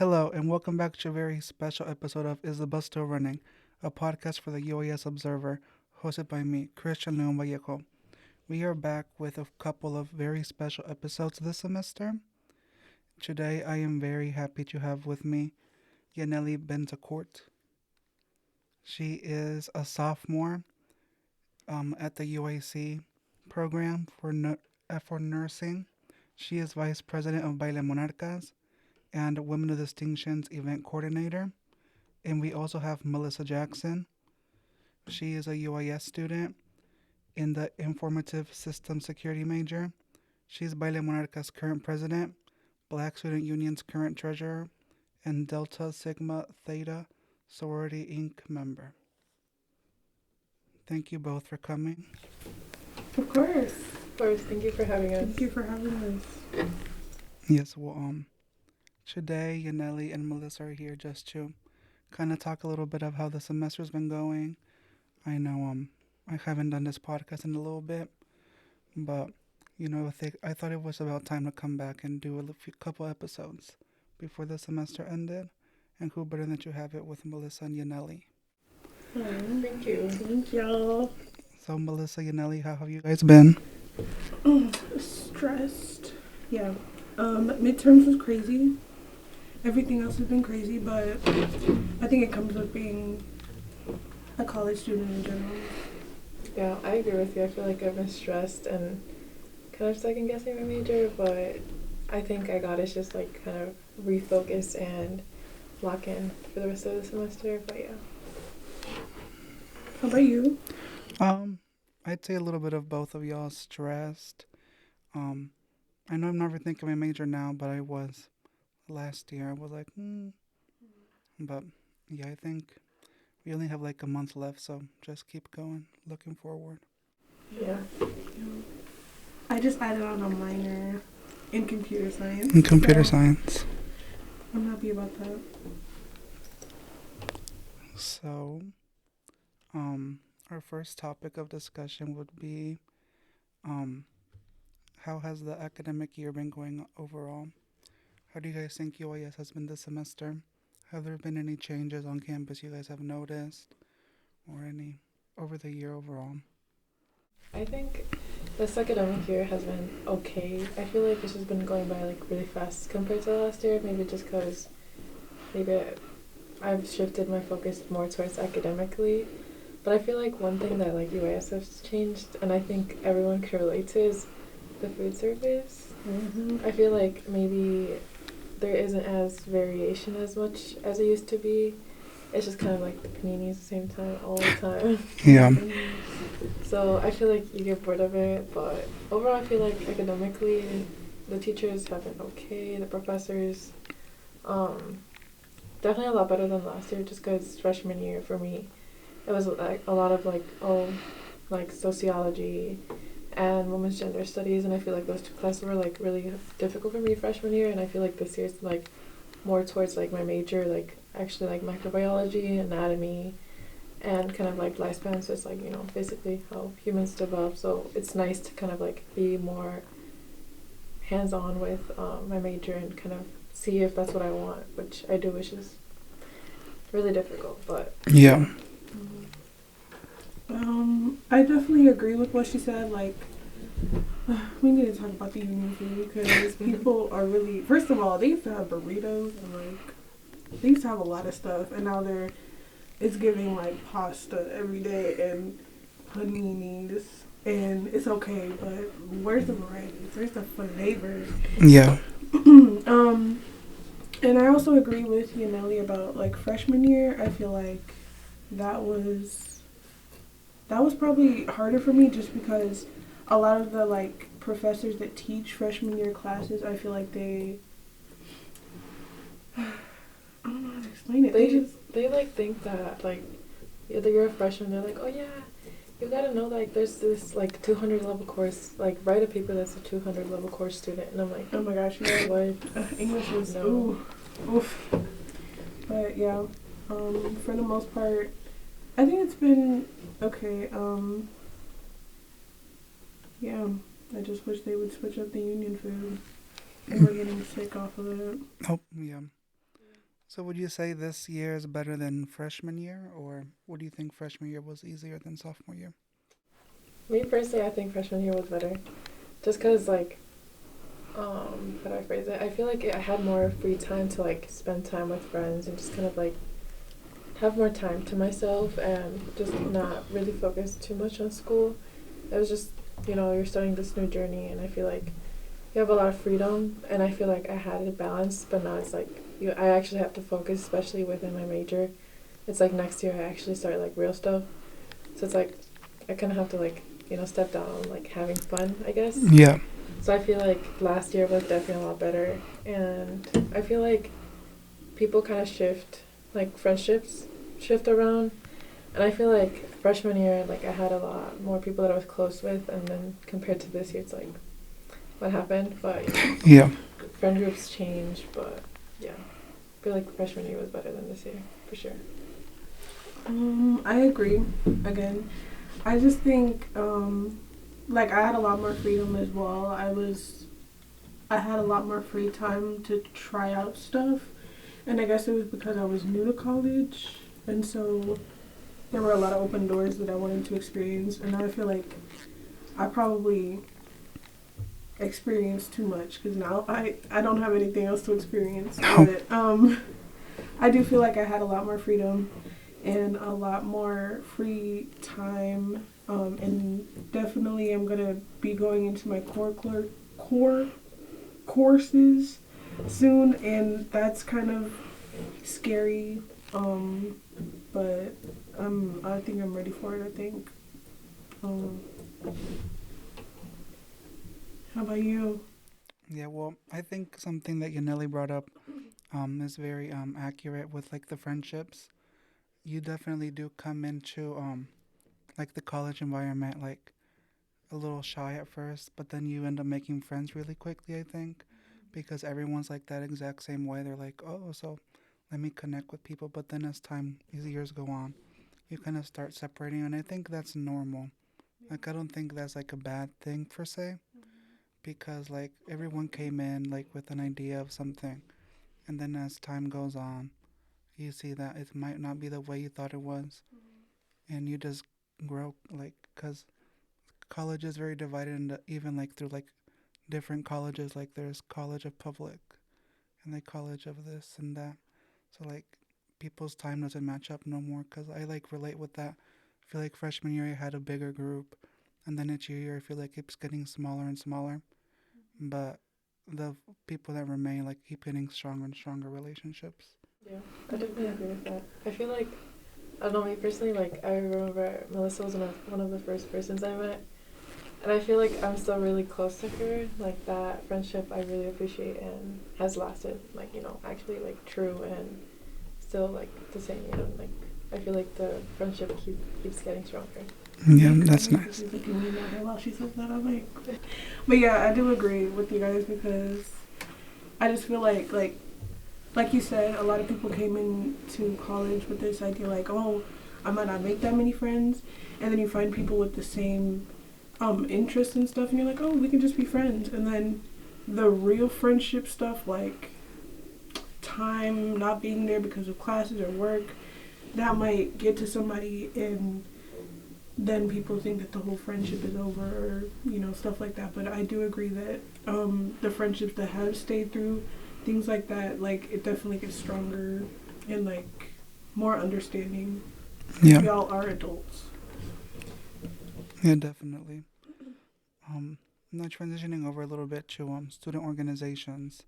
Hello, and welcome back to a very special episode of Is the Bus Still Running, a podcast for the UIS Observer, hosted by me, Christian Leon Vallejo. We are back with a couple of very special episodes this semester. Today, I am very happy to have with me Yaneli Betancourt. She is a sophomore at the UIC program for nursing. She is vice president of Baile Monarcas and Women of Distinctions event coordinator. And we also have Melissa Jackson. She is a UIS student in the Informative System Security major. She's Baile Monarca's current president, Black Student Union's current treasurer, and Delta Sigma Theta Sorority Inc. member. Thank you both for coming. Of course. Of course, thank you for having us. Thank you for having us. Yes, today Yaneli and Melissa are here just to kind of talk a little bit of how the semester's been going. I know I haven't done this podcast in a little bit, but I thought it was about time to come back and do couple episodes before the semester ended, and who better than to have it with Melissa and Yaneli. Thank you. Thank y'all. So Melissa, Yaneli, how have you guys been? Stressed. Yeah. Midterms was crazy. Everything else has been crazy, but I think it comes with being a college student in general. Yeah, I agree with you. I feel like I've been stressed and kind of second guessing my major, but I think I got to just like kind of refocus and lock in for the rest of the semester. But yeah. How about you? I'd say a little bit of both of y'all. Stressed. I know I'm not rethinking my major now, but I was last year. I was like, But yeah, I think we only have like a month left, so just keep going. Looking forward. Yeah. I just added on a minor in computer science. In computer science. I'm happy about that. So, our first topic of discussion would be, how has the academic year been going overall? How do you guys think UIS has been this semester? Have there been any changes on campus you guys have noticed, or any over the year overall? I think this academic year has been okay. I feel like this has been going by like really fast compared to last year. Maybe just because maybe I've shifted my focus more towards academically. But I feel like one thing that like UIS has changed, and I think everyone can relate to, is the food service. Mm-hmm. I feel like maybe there isn't as variation as much as it used to be. It's just kind of like the paninis the same time all the time. Yeah. So I feel like you get bored of it, but overall I feel like academically the teachers have been okay, the professors definitely a lot better than last year, just because freshman year for me it was like a lot of like sociology and women's gender studies, and I feel like those two classes were like really difficult for me freshman year, and I feel like this year's like more towards like my major, like actually like microbiology, anatomy, and kind of like lifespan, so it's like, basically how humans develop. So it's nice to kind of like be more hands-on with my major and kind of see if that's what I want, which I do, which is really difficult, but Yeah. I definitely agree with what she said. Like, we need to talk about the union food because people are really. First of all, they used to have burritos and like they used to have a lot of stuff, and now it's giving like pasta every day and paninis, and it's okay, but where's the variety? Where's the flavors? Yeah. And I also agree with Yaneli about like freshman year. I feel like that was probably harder for me just because a lot of the like professors that teach freshman year classes, I feel like they I don't know how to explain it. They like think that like you're a freshman, they're like, oh yeah, you gotta know like there's this like 200 level course, like write a paper that's a 200 level course student, and I'm like, Oh my gosh, yeah. what? English is No. oof. But yeah, for the most part, I think it's been okay. Yeah, I just wish they would switch up the union food. And we're getting sick off of it. Oh, yeah. So would you say this year is better than freshman year, or what do you think freshman year was easier than sophomore year? Me personally, I think freshman year was better. Just because, like, how do I phrase it? I feel like I had more free time to, like, spend time with friends and just kind of, like, have more time to myself and just not really focus too much on school. It was just, you're starting this new journey, and I feel like you have a lot of freedom, and I feel like I had it balanced, but now it's like I actually have to focus, especially within my major. It's like next year I actually start like real stuff, so it's like I kind of have to like step down on like having fun, I guess. Yeah. So I feel like last year was definitely a lot better, and I feel like people kind of like friendships shift around, and I feel like freshman year, like I had a lot more people that I was close with, and then compared to this year, it's like what happened, but Yeah. friend groups change, but yeah, I feel like freshman year was better than this year for sure. I agree. Again, I just think like I had a lot more freedom as well. I had a lot more free time to try out stuff, and I guess it was because I was new to college, and so there were a lot of open doors that I wanted to experience, and I feel like I probably experienced too much because now I don't have anything else to experience. But I do feel like I had a lot more freedom and a lot more free time. And definitely I'm gonna be going into my core courses soon, and that's kind of scary. But I think I'm ready for it. I think. Um, how about you? Yeah, well, I think something that Yaneli brought up is very accurate with like the friendships. You definitely do come into like the college environment like a little shy at first, but then you end up making friends really quickly, I think, because everyone's like that exact same way. They're like, "Oh, so let me connect with people." But then as years go on, you kind of start separating, and I think that's normal. Like I don't think that's like a bad thing per se, because like everyone came in like with an idea of something, and then as time goes on, you see that it might not be the way you thought it was, and you just grow like because college is very divided into even like through like different colleges. Like there's college of public and like college of this and that. So like people's time doesn't match up no more because I like relate with that. I feel like freshman year I had a bigger group, and then each year I feel like it's getting smaller and smaller. But the people that remain like keep getting stronger and stronger relationships. Yeah, I definitely agree with that. I feel like I don't know, me personally, like I remember Melissa was one of the first persons I met, and I feel like I'm still really close to her. Like that friendship I really appreciate and has lasted, like, actually like true and still like the same, like I feel like the friendship keeps getting stronger. Yeah, that's nice. She's looking really mad while she says that. I'm like, but yeah, I do agree with you guys because I just feel like you said, a lot of people came into college with this idea like, oh, I might not make that many friends, and then you find people with the same interests and stuff, and you're like, oh, we can just be friends, and then the real friendship stuff like time not being there because of classes or work, that might get to somebody and then people think that the whole friendship is over or stuff like that. But I do agree that the friendships that have stayed through things like that, like it definitely gets stronger and like more understanding. Yeah, Y'all are adults. yeah, definitely. Now transitioning over a little bit to student organizations.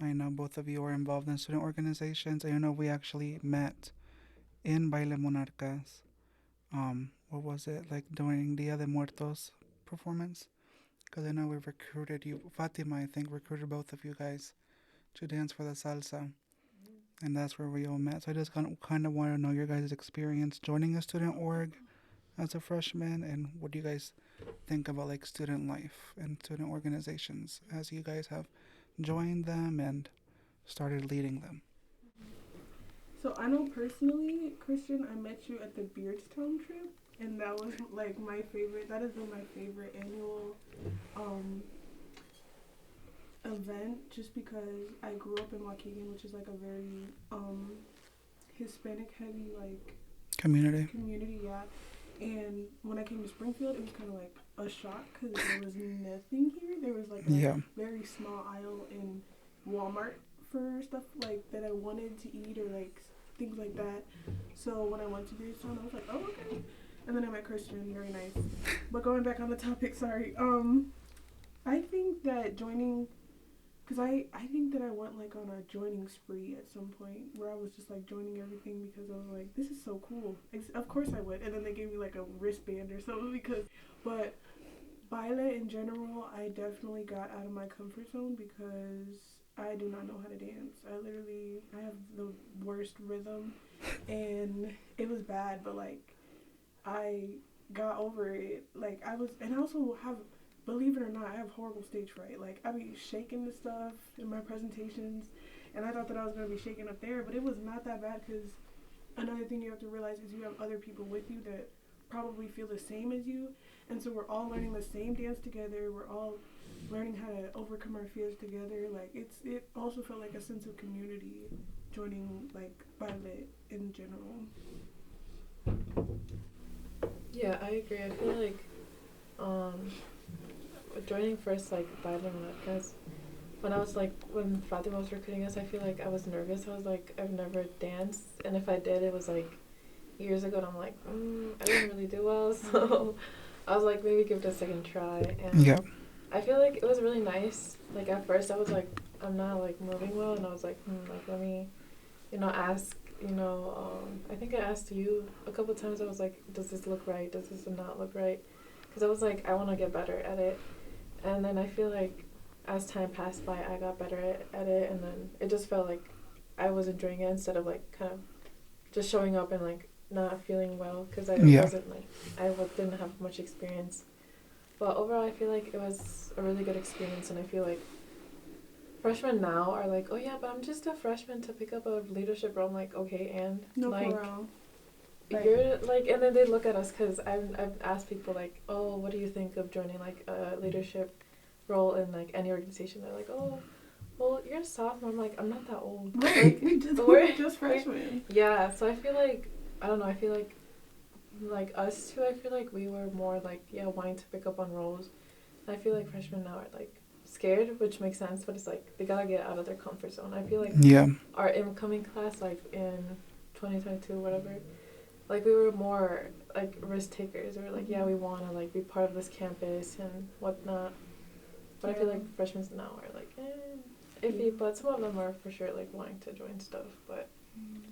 I know both of you are involved in student organizations. I know we actually met in Baile Monarcas. What was it like during Dia de Muertos performance? Because I know we recruited you, Fatima. I think recruited both of you guys to dance for the salsa, and that's where we all met. So I just kind of want to know your guys' experience joining a student org as a freshman, and what do you guys think about like student life and student organizations as you guys have joined them and started leading them. So I know personally, Christian, I met you at the Beardstown trip, and that was like my favorite. That has been my favorite annual um, event just because I grew up in Waukegan, which is like a very Hispanic heavy like Community. community, yeah. And when I came to Springfield, it was kind of like a shock because there was nothing here. There was like a Yeah. very small aisle in Walmart for stuff like that I wanted to eat or like things like that. So when I went to Greerstown, I was like, oh okay. And then I met Christian, very nice. But going back on the topic, sorry. I think that joining, cause I think that I went like on a joining spree at some point where I was just like joining everything because I was like, this is so cool. Of course I would. And then they gave me like a wristband or something because, but ballet in general, I definitely got out of my comfort zone because I do not know how to dance. I have the worst rhythm, and it was bad. But like, I got over it. Like and I also have, believe it or not, I have horrible stage fright. Like I be shaking the stuff in my presentations, and I thought that I was gonna be shaking up there, but it was not that bad. Because another thing you have to realize is you have other people with you that probably feel the same as you, and so we're all learning the same dance together. We're all learning how to overcome our fears together. Like it also felt like a sense of community joining like ballet in general. Yeah, I agree. I feel like um, joining first like ballet because when I was like when Fatima was recruiting us, I feel like I was nervous. I was like I've never danced, and if I did, it was like years ago. And I'm like I didn't really do well, so I was like maybe give it a second try. And Yeah. I feel like it was really nice. Like at first, I was like I'm not like moving well, and I was like like let me ask. I think I asked you a couple times. I was like, does this look right? Does this not look right? Because I was like, I want to get better at it. And then I feel like as time passed by, I got better at it. And then it just felt like I was enjoying it instead of like kind of just showing up and like not feeling well because I Yeah. wasn't like, didn't have much experience. But overall, I feel like it was a really good experience. And I feel like freshmen now are like, oh yeah, but I'm just a freshman to pick up a leadership role. I'm like, okay, and No, like for real. Right. you're like, and then they look at us because I've asked people like, oh, what do you think of joining like a leadership role in like any organization? They're like, oh, well, you're a sophomore. I'm like, I'm not that old. Right. Like, We're just freshmen. yeah. So I feel like I don't know. I feel like us two. I feel like we were more like wanting to pick up on roles. And I feel like freshmen now are like scared, which makes sense, but it's like they gotta get out of their comfort zone. I feel like Yeah. our incoming class, like in 2022, whatever, like we were more like risk takers. We were like, yeah, we wanna like be part of this campus and whatnot. But I feel like freshmen now are like, iffy. But some of them are for sure like wanting to join stuff. But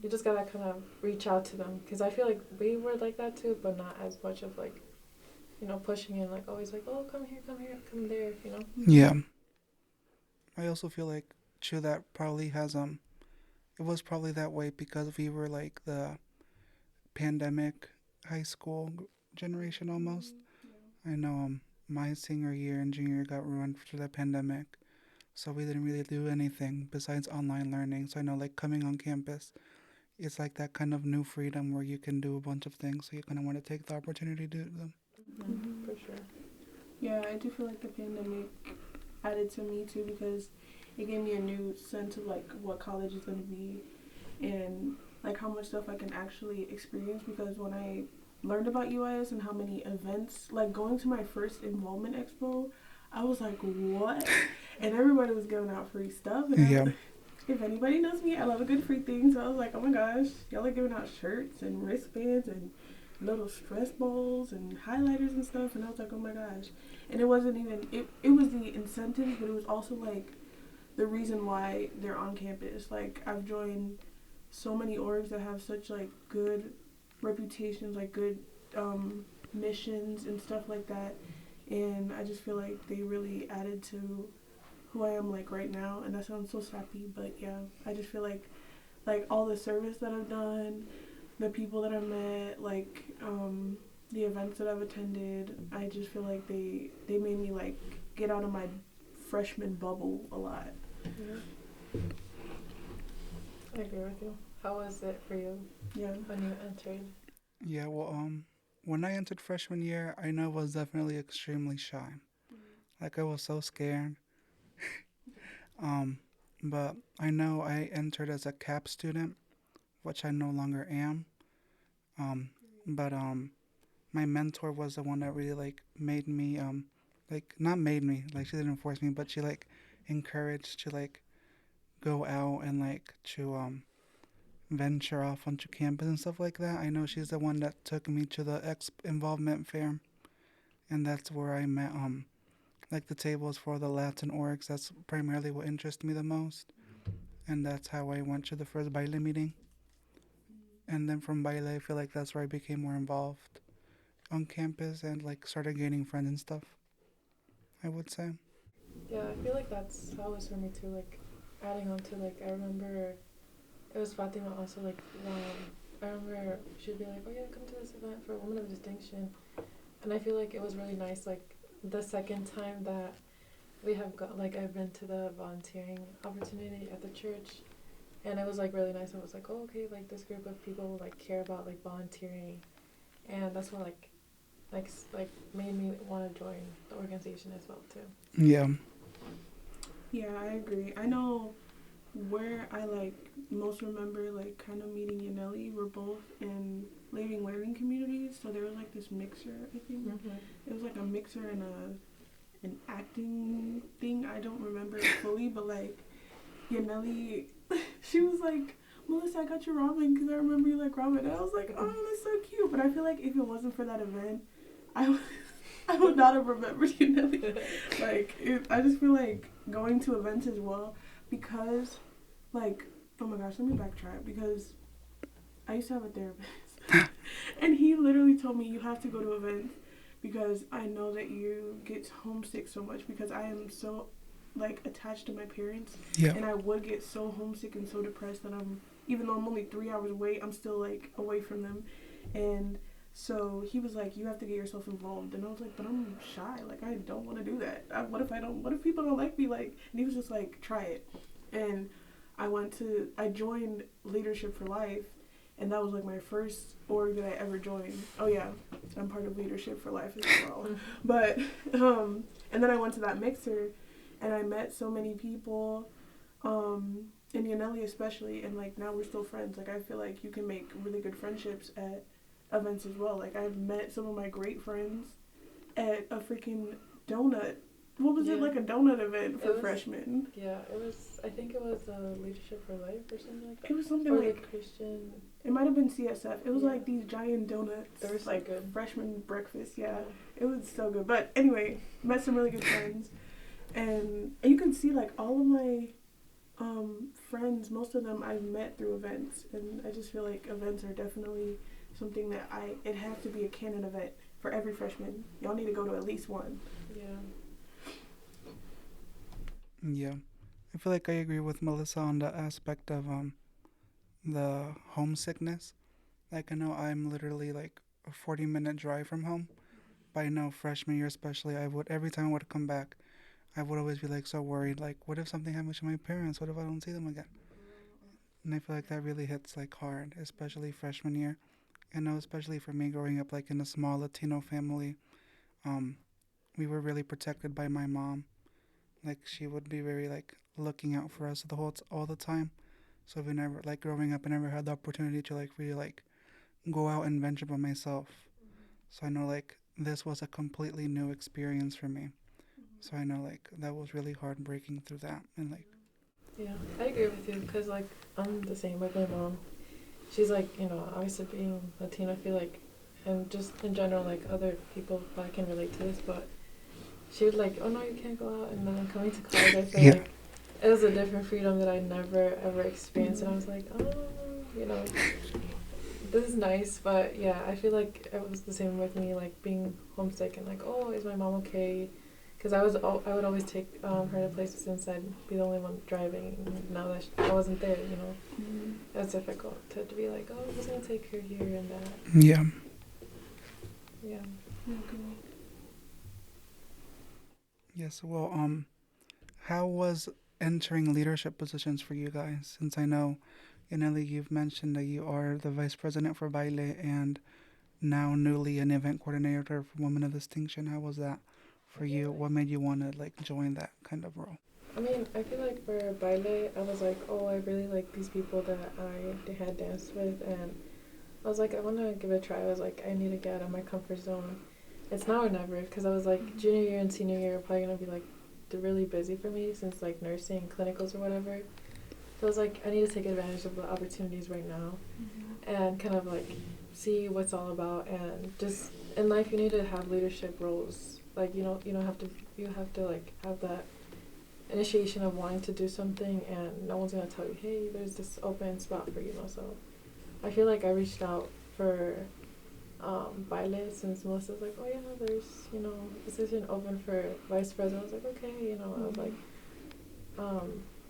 you just gotta kind of reach out to them because I feel like we were like that too, but not as much of like pushing in like always like, oh, come here, come there, Yeah. I also feel like too that probably has it was probably that way because we were like the pandemic high school generation almost. I know my senior year and junior year got ruined through the pandemic. So we didn't really do anything besides online learning. So I know like coming on campus, it's like that kind of new freedom where you can do a bunch of things. So you kind of want to take the opportunity to do them. For sure. Yeah, I do feel like the pandemic added to me too because it gave me a new sense of like what college is going to be and like how much stuff I can actually experience because when I learned about UIS and how many events, like going to my first enrollment expo, I was like, what? And everybody was giving out free stuff. And Yeah. if anybody knows me, I love a good free thing. So I was like, oh my gosh, y'all are giving out shirts and wristbands and little stress balls and highlighters and stuff. And I was like, oh my gosh. And it wasn't even, it was the incentives, but it was also like the reason why they're on campus. Like I've joined so many orgs that have such like good reputations, like good missions and stuff like that. And I just feel like they really added to who I am like right now. And that sounds so sappy, but yeah, I just feel like all the service that I've done, the people that I've met, like the events that I've attended, I just feel like they made me like get out of my freshman bubble a lot. Yeah. I agree with you. How was it for you when you entered? Yeah, well, when I entered freshman year, I know I was definitely extremely shy. Like I was so scared. Um, but I know I entered as a CAP student, which I no longer am. Um, but my mentor was the one that really like made me like not made me like she didn't force me, but she like encouraged to like go out and like to venture off onto campus and stuff like that. I know she's the one that took me to the ex involvement fair, and that's where I met like the tables for the Latin orgs. That's primarily what interests me the most, and that's how I went to the first baile meeting. And then from baile, I feel like that's where I became more involved on campus and like started gaining friends and stuff. I would say. Yeah, I feel like that's how it was for me too. Like, adding on to like, I remember it was Fatima also like, I remember she'd be like, oh yeah, come to this event for Women of Distinction, and I feel like it was really nice. Like the second time that we have got like I've been to the volunteering opportunity at the church, and it was like really nice. I was like, oh okay, like this group of people like care about like volunteering, and that's what like made me want to join the organization as well too. Yeah. Yeah, I agree. I know where I like most remember like kind of meeting Yaneli. We're both in living learning communities, so there was like this mixer. I think it was like a mixer and an acting thing. I don't remember it fully, but like Yaneli, she was like, Melissa, I got your ramen because I remember you like ramen. And I was like, oh, that's so cute. But I feel like if it wasn't for that event, I would, I would not have remembered Yaneli. Like, I just feel like going to events as well because, like, oh my gosh, let me backtrack because I used to have a therapist and he literally told me you have to go to events because I know that you get homesick so much because I am so like attached to my parents. Yeah. And I would get so homesick and so depressed that I'm even though I'm only 3 hours away, I'm still like away from them. And so he was like, you have to get yourself involved. And I was like, but I'm shy. Like, I don't want to do that. What if people don't like me? Like, and he was just like, try it. And I joined Leadership for Life. And that was like my first org that I ever joined. Oh yeah, I'm part of Leadership for Life as well. But, and then I went to that mixer and I met so many people, and Yaneli especially. And like now we're still friends. Like I feel like you can make really good friendships at events as well. Like I've met some of my great friends at a freaking donut. What was it, like a donut event for freshmen? Yeah, it was. I think it was Leadership for Life or something like that. It was something or like Christian. It might have been CSF. It was like these giant donuts. They were so like good. Freshman breakfast. Yeah, it was so good. But anyway, met some really good friends, and you can see like all of my friends. Most of them I've met through events, and I just feel like events are definitely something that it has to be a canon event for every freshman. Y'all need to go to at least one. Yeah. Yeah. I feel like I agree with Melissa on the aspect of the homesickness. Like I know I'm literally like a 40-minute drive from home, but I know freshman year especially, I would every time I would come back, I would always be like so worried. Like, what if something happens to my parents? What if I don't see them again? And I feel like that really hits like hard, especially freshman year. I know, especially for me growing up like in a small Latino family, um, we were really protected by my mom. Like she would be very like looking out for us all the time. So we never like growing up, I never had the opportunity to like really like go out and venture by myself. So I know like this was a completely new experience for me. So I know like that was really hard breaking through that and like. Yeah, I agree with you because like I'm the same with my mom. She's like, obviously being Latino, I feel like, and just in general, like other people probably can relate to this, but she would like, oh no, you can't go out. And then coming to college, I feel like it was a different freedom that I never ever experienced. And I was like, oh, this is nice. But yeah, I feel like it was the same with me, like being homesick and like, oh, is my mom okay? Because I would always take her to places since I'd be the only one driving. And now that I wasn't there, it was difficult to be like, oh, who's gonna take her here and that. Yeah. Yeah. Okay. Yes. Well, how was entering leadership positions for you guys? Since I know, Yaneli, you've mentioned that you are the vice president for Baile and now newly an event coordinator for Women of Distinction. How was that for you? What made you want to like join that kind of role? I mean, I feel like for baile, I was like, oh, I really like these people that I had danced with, and I was like, I want to give it a try. I was like, I need to get out of my comfort zone. It's now or never, because I was like, junior year and senior year are probably gonna be like, they're really busy for me since like nursing, clinicals or whatever. So I was like, I need to take advantage of the opportunities right now, and kind of like see what's all about, and just in life you need to have leadership roles. Like you don't have to you have to like have that initiation of wanting to do something, and no one's gonna tell you, hey, there's this open spot for you. So I feel like I reached out for baile since Melissa's like, oh yeah, there's a position open for vice president. I was like, okay, I was like,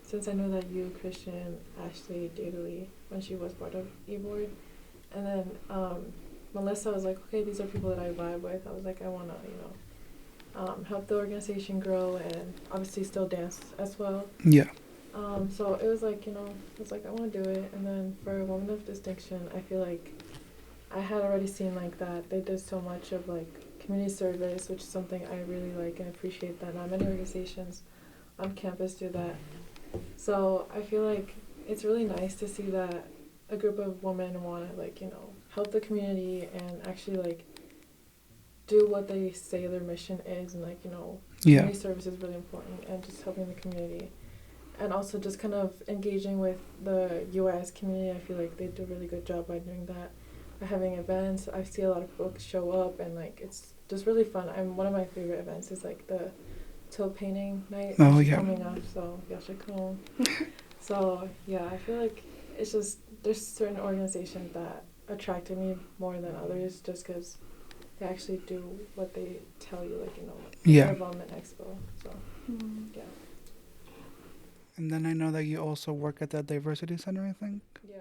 since I knew that you, Christian, Ashley, Daily, when she was part of e-board, and then Melissa was like, okay, these are people that I vibe with. I was like, I want to, help the organization grow and obviously still dance as well. Yeah. So it was like, I was like, I want to do it. And then for Women of Distinction, I feel like I had already seen like that they did so much of like community service, which is something I really like and appreciate that not many organizations on campus do that. So I feel like it's really nice to see that a group of women want to like, help the community and actually like do what they say their mission is, and like, Yeah. community service is really important and just helping the community. And also just kind of engaging with the UIS community. I feel like they do a really good job by doing that. By having events, I see a lot of people show up, and like it's just really fun. One of my favorite events is like the till painting night, Oh, which is yeah. coming up, so y'all should come. So yeah, I feel like it's just there's certain organizations that attracted me more than others, just because they actually do what they tell you, like Yeah. Development Expo. So yeah, And then I know that you also work at the Diversity Center, I think. yeah.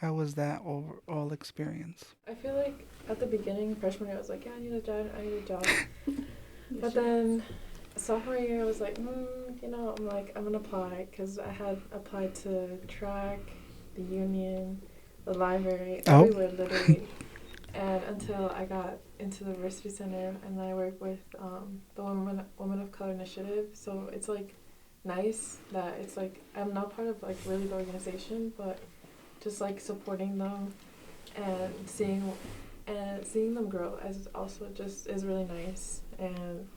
How was that overall experience? I feel like at the beginning, freshman year, I was like, yeah, I need a job, I need a job. But then sophomore year, I was like, I'm like, I'm gonna apply, because I had applied to track, the union, the library, Oh. everywhere literally. And until I got into the Diversity Center, and then I work with the Women of Color Initiative. So it's like nice that it's like I'm not part of like really the organization, but just like supporting them and seeing them grow as also just is really nice. And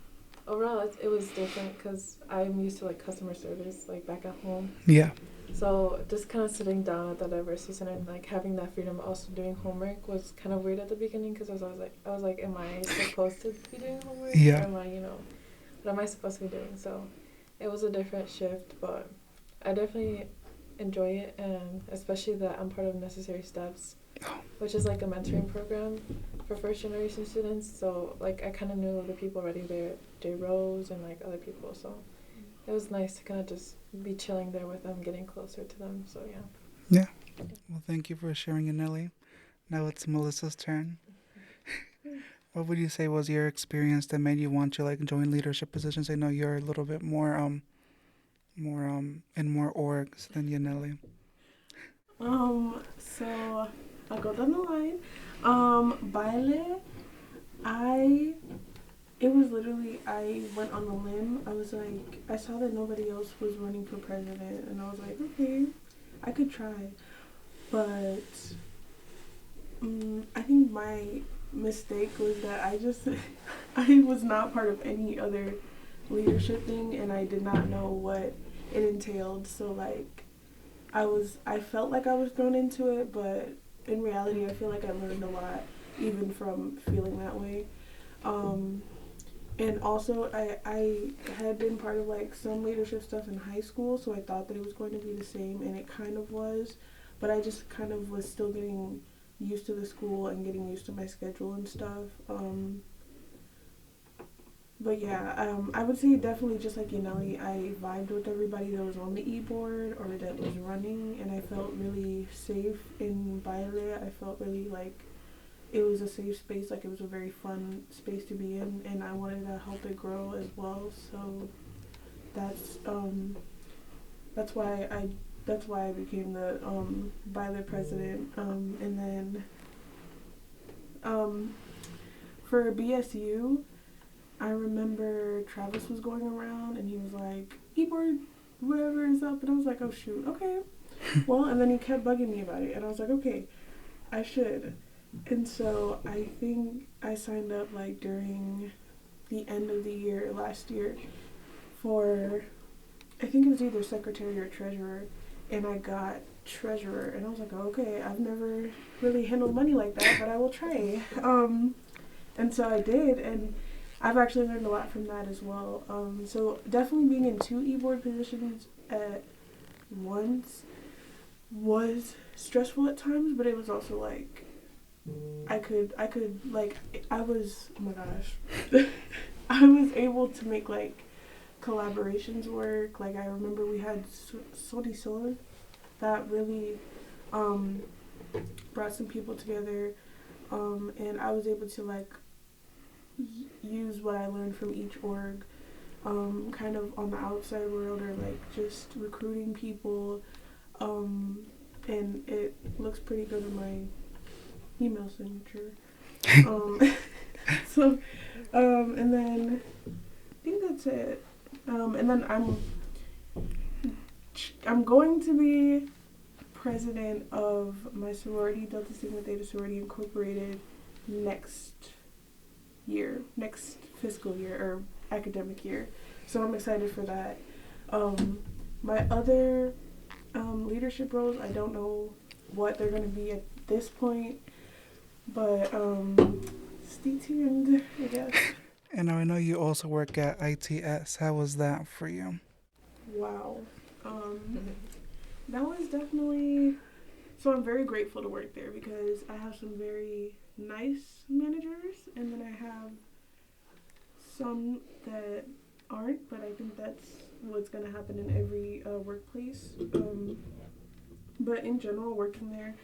overall, it was different because I'm used to like customer service like back at home. Yeah. So just kind of sitting down at the Diversity Center and like having that freedom, also doing homework was kind of weird at the beginning, because I was like, am I supposed to be doing homework? Yeah. Or am I, what am I supposed to be doing? So it was a different shift, but I definitely enjoy it, and especially that I'm part of Necessary Steps, which is like a mentoring program for first generation students. So like I kind of knew other people already there, J Rose and like other people. So it was nice to kind of just be chilling there with them, getting closer to them. So yeah. Yeah. Well, thank you for sharing, Yaneli. Now it's Melissa's turn. What would you say was your experience that made you want to like join leadership positions? I know you're a little bit more in more orgs than Yaneli. So I'll go down the line. Baile, it was literally, I went on a limb. I was like, I saw that nobody else was running for president, and I was like, okay, I could try. But I think my mistake was that I was not part of any other leadership thing, and I did not know what it entailed. So like, I felt like I was thrown into it, but in reality, I feel like I learned a lot even from feeling that way. And also, I had been part of like some leadership stuff in high school, so I thought that it was going to be the same, and it kind of was, but I just kind of was still getting used to the school and getting used to my schedule and stuff. But yeah, I would say definitely just like Yaneli, I vibed with everybody that was on the e-board or that was running, and I felt really safe in Baile. I felt really like it was a safe space, like it was a very fun space to be in, and I wanted to help it grow as well. So that's why I became the Baile president. And then for BSU, I remember Travis was going around and he was like, e-board whatever is up. And I was like, oh shoot, okay. Well, and then he kept bugging me about it, and I was like, okay, I should. And so I think I signed up like during the end of the year last year for, I think it was either secretary or treasurer, and I got treasurer, and I was like, oh, okay, I've never really handled money like that, but I will try. And so I did, and I've actually learned a lot from that as well. So definitely being in two e-board positions at once was stressful at times, but it was also like I could like I was, oh my gosh, I was able to make like collaborations work. Like I remember we had Sodi Solar that really um, brought some people together, and I was able to like use what I learned from each org, kind of on the outside world or like just recruiting people, and it looks pretty good in my email signature. Um, so, and then I think that's it. And then I'm going to be president of my sorority, Delta Sigma Theta Sorority Incorporated, next fiscal year or academic year. So I'm excited for that. My other leadership roles, I don't know what they're going to be at this point, but stay tuned, I guess. And I know you also work at ITS. How was that for you? Wow. That was definitely, so I'm very grateful to work there because I have some very nice managers, and then I have some that aren't, but I think that's what's going to happen in every workplace. But in general, working there,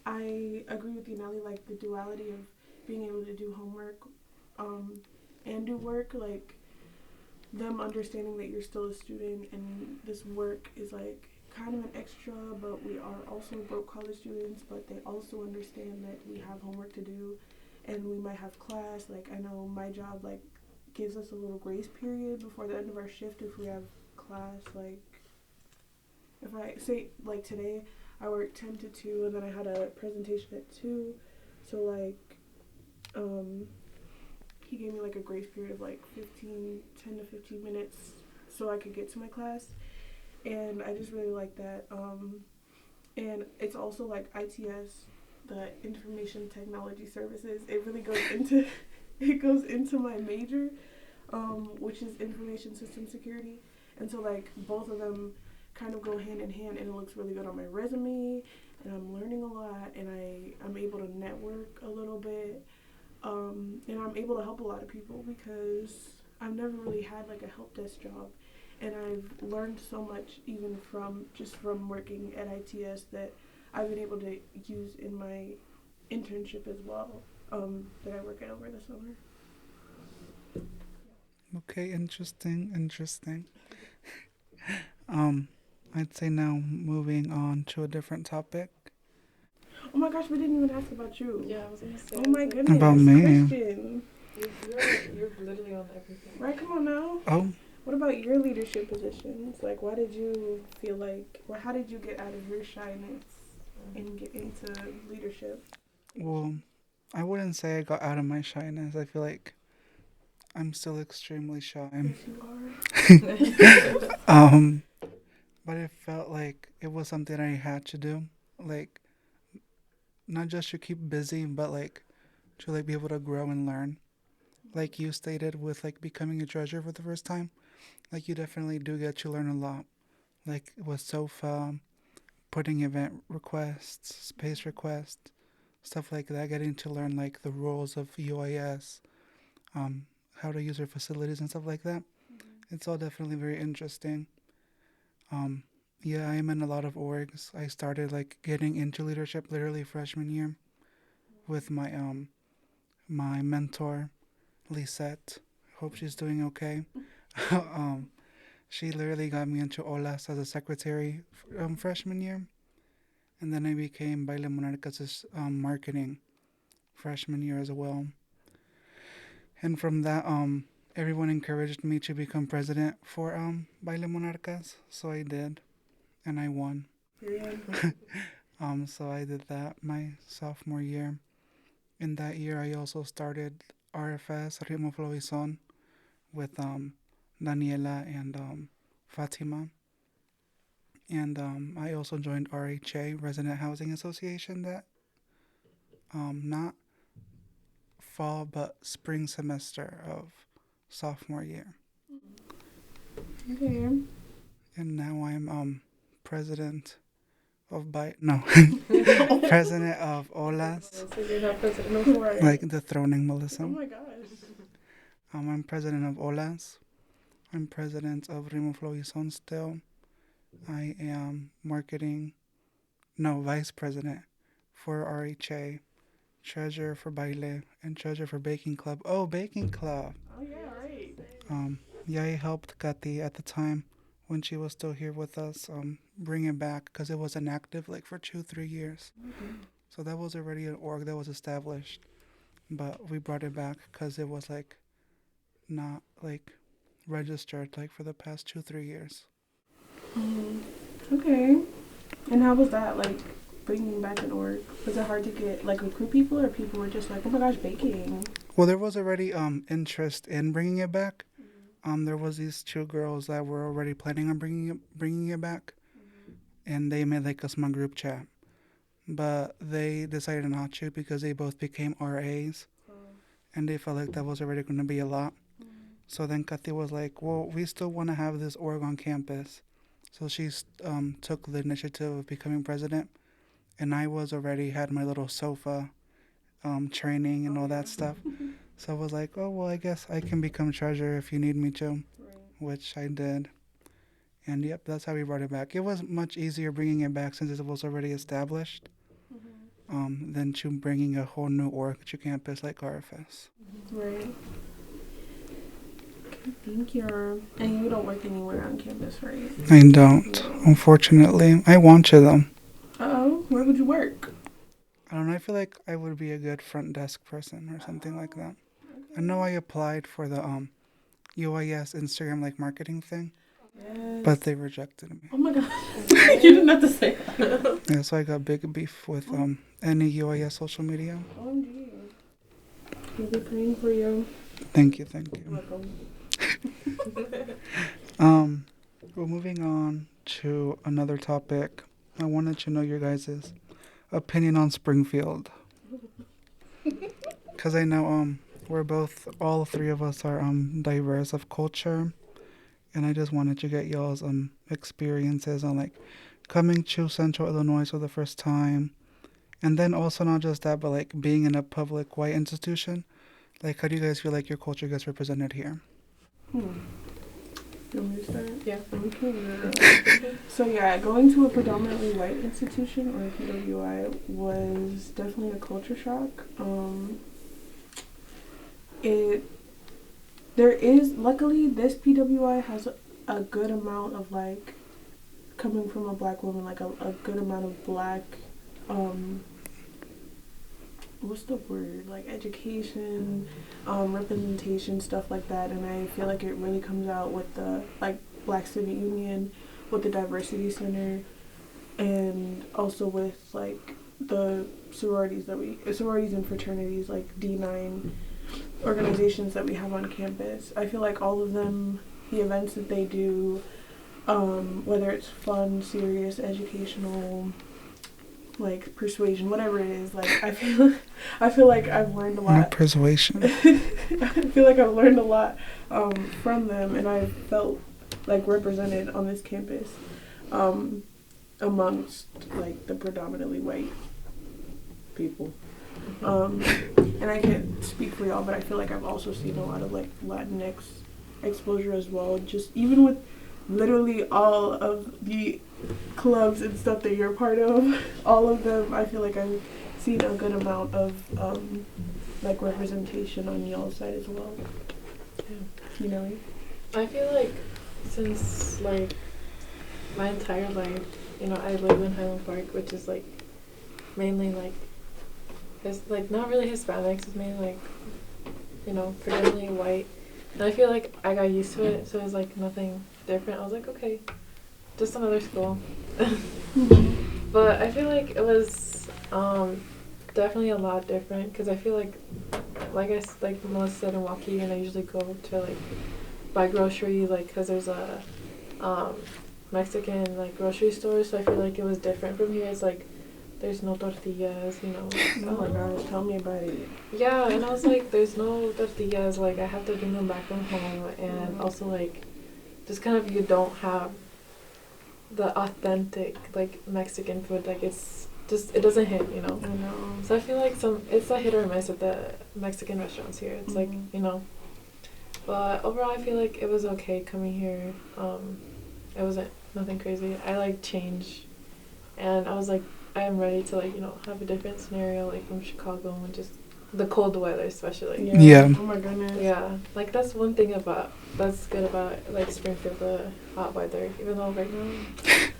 I agree with Yaneli, like the duality of being able to do homework and do work, like them understanding that you're still a student and this work is like kind of an extra, but we are also broke college students, but they also understand that we have homework to do and we might have class. Like I know my job like gives us a little grace period before the end of our shift if we have class. Like if I say like today I worked 10 to 2 and then I had a presentation at 2, so like he gave me like a grace period of like 10 to 15 minutes so I could get to my class, and I just really like that. And it's also like ITS, the Information Technology Services. It really goes into my major, which is Information System Security, and so like both of them kind of go hand in hand, and it looks really good on my resume, and I'm learning a lot, and I'm able to network a little bit. And I'm able to help a lot of people because I've never really had like a help desk job, and I've learned so much even from working at ITS that I've been able to use in my internship as well, that I work at over the summer. Okay, interesting. Um, I'd say now moving on to a different topic. Oh my gosh, we didn't even ask about you. Yeah, I was gonna say. Oh my Like, goodness, about me. Christian. you're literally on everything. Right, come on now. Oh, What about your leadership positions? Like, why did you feel like, or how did you get out of your shyness and get into leadership? well, I wouldn't say I got out of my shyness. I feel like I'm still extremely shy. Yes, you are. Um, but it felt like it was something I had to do. Like, not just to keep busy, but like to like be able to grow and learn. Like you stated with like becoming a treasurer for the first time, like you definitely do get to learn a lot. Like with SOFA, putting event requests, space requests, stuff like that, getting to learn like the rules of UIS, how to use our facilities and stuff like that. It's all definitely very interesting. Um, yeah, I am in a lot of orgs. I started like getting into leadership literally freshman year with my mentor, Lisette. Hope she's doing okay. um, she literally got me into OLAS as a secretary freshman year, and then I became Baile Monarcas marketing freshman year as well. And from that, everyone encouraged me to become president for Baile Monarcas, so I did, and I won. Period. So I did that my sophomore year. In that year, I also started RFS Ritmo Flow y Son with Daniela and Fatima, and I also joined RHA Resident Housing Association that not fall but spring semester of sophomore year. Okay. And now I'm president of president of Olas, So you're not president No, of for it. like dethroning Oh Melissa. my gosh. I'm president of Olas. I'm president of Rimo Flow y Son still. I am vice president for RHA, treasurer for Baile, and treasurer for Baking Club. Oh, Baking Club. Oh yeah, right. Yeah, I helped Kati at the time when she was still here with us, bring it back because it was inactive like for 2-3 years. So that was already an org that was established, but we brought it back because it was like not like registered like for the past 2-3 years. Okay. And how was that, like, bringing back an org? Was it hard to get, like, recruit people, or people were just like, oh my gosh, baking? Well, there was already interest in bringing it back. There was these two girls that were already planning on bringing it back, and they made like a small group chat. But they decided not to because they both became RAs, and they felt like that was already going to be a lot. So then Kathy was like, "Well, we still want to have this org on campus." So she took the initiative of becoming president, and I was already had my little sofa training and all that stuff. So I was like, oh, well, I guess I can become treasurer if you need me to, Right. which I did. And yep, that's how we brought it back. It was much easier bringing it back since it was already established than to bringing a whole new org to campus like RFS. Right. Okay, thank you. And you don't work anywhere on campus, right? I don't, unfortunately. I want to, though. Uh-oh. Where would you work? I don't know. I feel like I would be a good front desk person or something like that. I know I applied for the UIS Instagram like marketing thing, Yes. but they rejected me. Oh my god. You didn't have to say that. Yeah, so I got big beef with any UIS social media. OMG. We'll be praying for you. Thank you. Welcome. Well, moving on to another topic. I wanted to know your guys' opinion on Springfield. Because I know all three of us are diverse of culture, and I just wanted to get y'all's experiences on like coming to Central Illinois for the first time, and then also not just that, but like being in a public white institution. Like, how do you guys feel like your culture gets represented here? You want me to start? Yeah. Okay. So yeah, going to a predominantly white institution or a PWI was definitely a culture shock. Luckily this PWI has a good amount of like coming from a black woman, like a good amount of black what's the word, like education, representation, stuff like that. And I feel like it really comes out with the like Black Student Union, with the Diversity Center, and also with like the sororities and fraternities, like D9 organizations that we have on campus. I feel like all of them, the events that they do, whether it's fun, serious, educational, like persuasion, whatever it is, like I feel like I've learned a lot. Not persuasion. I feel like I've learned a lot from them, and I felt like represented on this campus amongst like the predominantly white people. And I can't speak for y'all, but I feel like I've also seen a lot of like Latinx exposure as well. Just even with literally all of the clubs and stuff that you're part of, all of them, I feel like I've seen a good amount of like representation on y'all's side as well. You know? I feel like since like my entire life, you know, I live in Highland Park, which is like mainly like not really Hispanics, it's mainly like, you know, predominantly white. And I feel like I got used to it, so it was like nothing different. I was like, okay, just another school. But I feel like it was definitely a lot different because I feel like Melissa said in Waukegan, I usually go to like buy groceries like because there's a um, Mexican like grocery store, so I feel like it was different from here. It's like there's no tortillas, you know. Oh my gosh, tell me about it. Yeah, and I was like, there's no tortillas. Like I have to bring them back from home, and also like just kind of you don't have the authentic like Mexican food. Like it's just it doesn't hit, you know. I know. So I feel like it's a hit or miss with the Mexican restaurants here. It's like you know, but overall I feel like it was okay coming here. It wasn't nothing crazy. I like change, and I was like I am ready to like you know have a different scenario like from Chicago and just the cold weather especially. Yeah. Yeah. Oh my goodness. Yeah, like that's one thing that's good about like Springfield, the hot weather. Even though right now,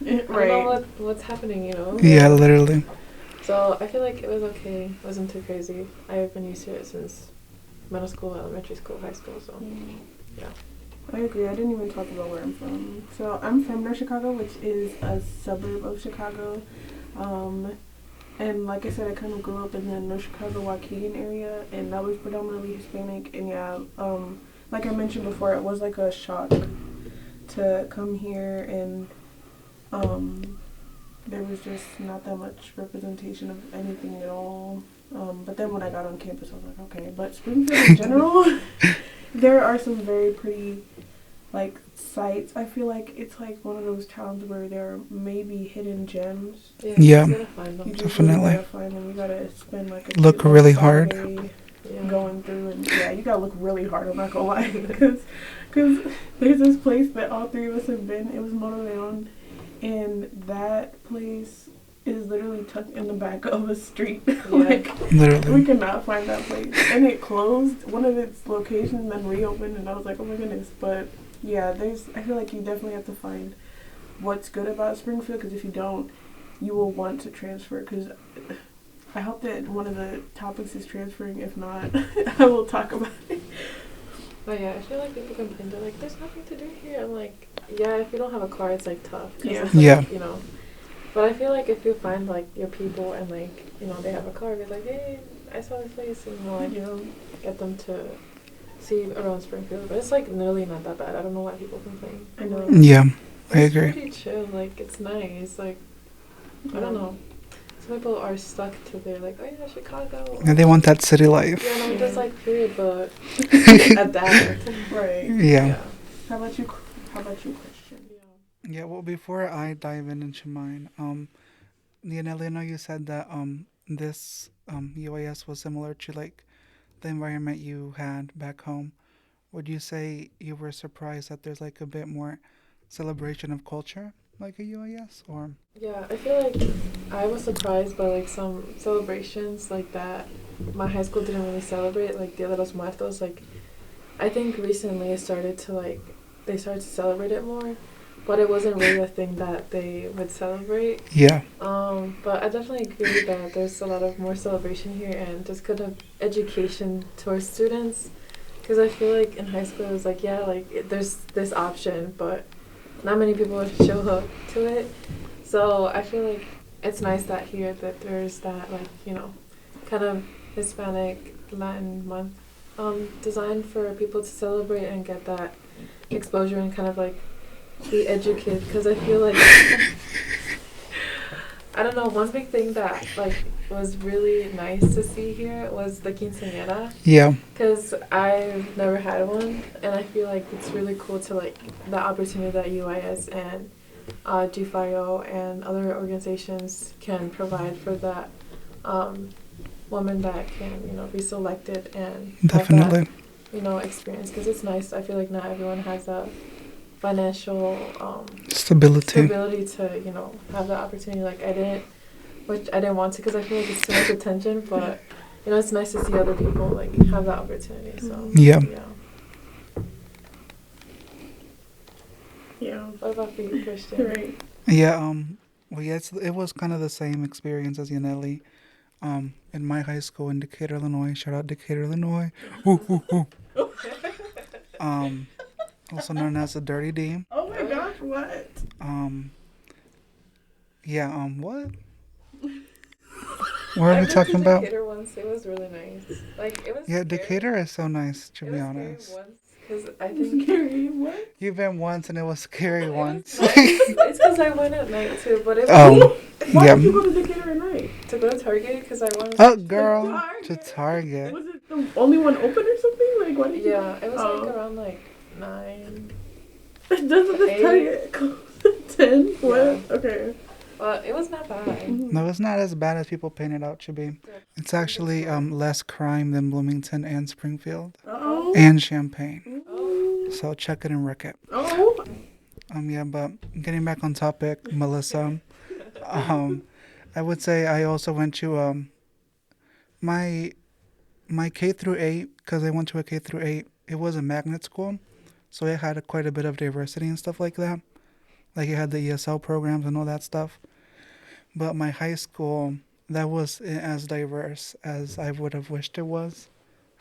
I don't know what's happening, you know. Yeah, literally. So I feel like it was okay. It wasn't too crazy. I've been used to it since middle school, elementary school, high school. So yeah. I agree. I didn't even talk about where I'm from. So I'm from North Chicago, which is a suburb of Chicago. And like I said, I kind of grew up in the North Chicago Waukegan area, and that was predominantly Hispanic. And yeah, like I mentioned before, it was like a shock to come here, and there was just not that much representation of anything at all. But then when I got on campus, I was like, okay. But Springfield in general, there are some very pretty like sites. I feel like it's like one of those towns where there are maybe hidden gems. Yeah. Yeah. You gotta find them. You just Definitely. really gotta find them. You gotta spend like a Look cute really little hard. Saturday Yeah. going through, and yeah, you gotta look really hard. I'm not gonna lie, because there's this place that all three of us have been. It was Moto Leon, and that place is literally tucked in the back of a street. Like we Literally. could not find that place, and it closed. One of its locations then reopened, and I was like, oh my goodness. But yeah, I feel like you definitely have to find what's good about Springfield, because if you don't, you will want to transfer. Because I hope that one of the topics is transferring. If not, I will talk about it. But yeah, I feel like people complain. They're like, "There's nothing to do here." I'm like, "Yeah, if you don't have a car, it's like tough." 'Cause Yeah. it's, like, Yeah. You know. But I feel like if you find like your people and like you know they have a car, be like, "Hey, I saw this place," and like you know get them to see around Springfield. But it's like really not that bad. I don't know why people complain. I know. Yeah, I It's agree. pretty chill. Like it's nice. Like I don't know. Some people are stuck to their like, oh yeah, Chicago. And they want that city life. Yeah, no, Yeah. just like period, but adapt. Right. Yeah. How about you? How about you, Christian? Yeah, well, before I dive into mine, Yaneli, I know you said that this UIS was similar to like the environment you had back home. Would you say you were surprised that there's like a bit more celebration of culture like a UIS, or? Yeah, I feel like I was surprised by like some celebrations like that. My high school didn't really celebrate like Dia de los Muertos. Like I think recently it started to like they started to celebrate it more, but it wasn't really a thing that they would celebrate. Yeah. But I definitely agree that there's a lot of more celebration here and just kind of education towards students. Because I feel like in high school it was like, yeah, like there's this option, but not many people would show up to it. So I feel like it's nice that here that there's that like, you know, kind of Hispanic Latin month designed for people to celebrate and get that exposure and kind of like be educated. Because I feel like I don't know, one big thing that like was really nice to see here was the quinceañera. Yeah. Because I've never had one, and I feel like it's really cool to like the opportunity that UIS and GFIO and other organizations can provide for that woman that can be selected and Definitely. have that experience. Because it's nice. I feel like not everyone has that financial Stability. to have that opportunity. Like I didn't want to because I feel like it's too much attention, but it's nice to see other people like have that opportunity. So Yeah. Yeah. What about for you, Christian? Right. Yeah. Well, yeah. It was kind of the same experience as Yaneli. In my high school in Decatur, Illinois. Shout out Decatur, Illinois. Woo, woo, woo. um, also known as the Dirty D. Oh my gosh, what? Um, yeah, what? What are we I've been talking to about? Decatur once. It was really nice. Like it was Yeah, scary. Decatur is so nice, to It be was scary honest. once because I think Scary, what? You've been once and it was scary it once. was nice. It's because I went at night too, but it was Oh, Why yeah. did you go to Decatur at night? to go to Target because I wanted. Oh, girl, to Target. Target. Was it the only one open or something? Like, why did you? Yeah, it was Oh. like around like 9. Doesn't this Eight. Target close at 10? What? Yeah. Okay. Well, it was not bad. No, it's not as bad as people paint it out to be. It's actually less crime than Bloomington and Springfield Oh. and Champaign. Oh. So check it and wreck it. Oh. Yeah, but getting back on topic, Melissa. I would say I also went to my K through 8, because I went to a K through 8. It was a magnet school, so it had quite a bit of diversity and stuff like that. Like it had the ESL programs and all that stuff. But my high school, that was as diverse as I would have wished it was.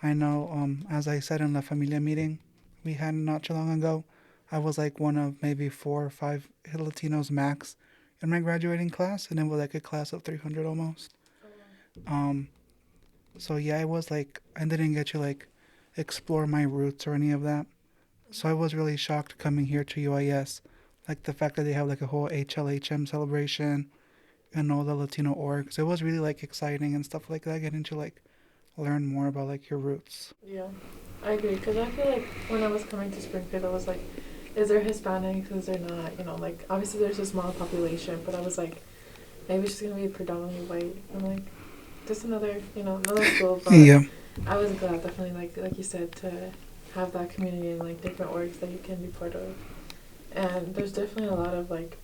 I know, as I said in La Familia meeting we had not too long ago, I was like one of maybe 4 or 5 Latinos max in my graduating class, and it was like a class of 300 almost. So yeah, I was like, I didn't get to like explore my roots or any of that. So I was really shocked coming here to UIS, like the fact that they have like a whole HLHM celebration and all the Latino orgs. It was really like exciting and stuff like that, getting to like learn more about like your roots. Yeah, I agree. Because I feel like when I was coming to Springfield, I was like, is there Hispanics? Is there not? You know, like obviously there's a small population, but I was like, maybe it's just gonna be predominantly white. I'm like, just another, another school. But Yeah. I was glad, definitely, like you said, to have that community and like different orgs that you can be part of. And there's definitely a lot of like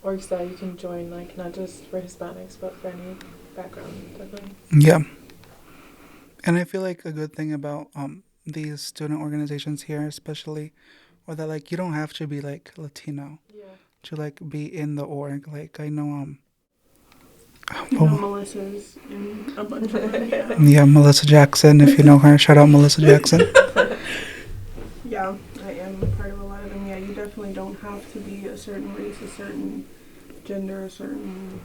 orgs that you can join, like not just for Hispanics, but for any background, definitely. Yeah. And I feel like a good thing about these student organizations here, especially, or that like you don't have to be like Latino Yeah. to like be in the org. Like I know You know, Melissa's in a bunch of them. Yeah. yeah, Melissa Jackson, if you know her, shout out Melissa Jackson. Yeah, I am part of a lot of them. Yeah, you definitely don't have to be a certain race, a certain gender, a certain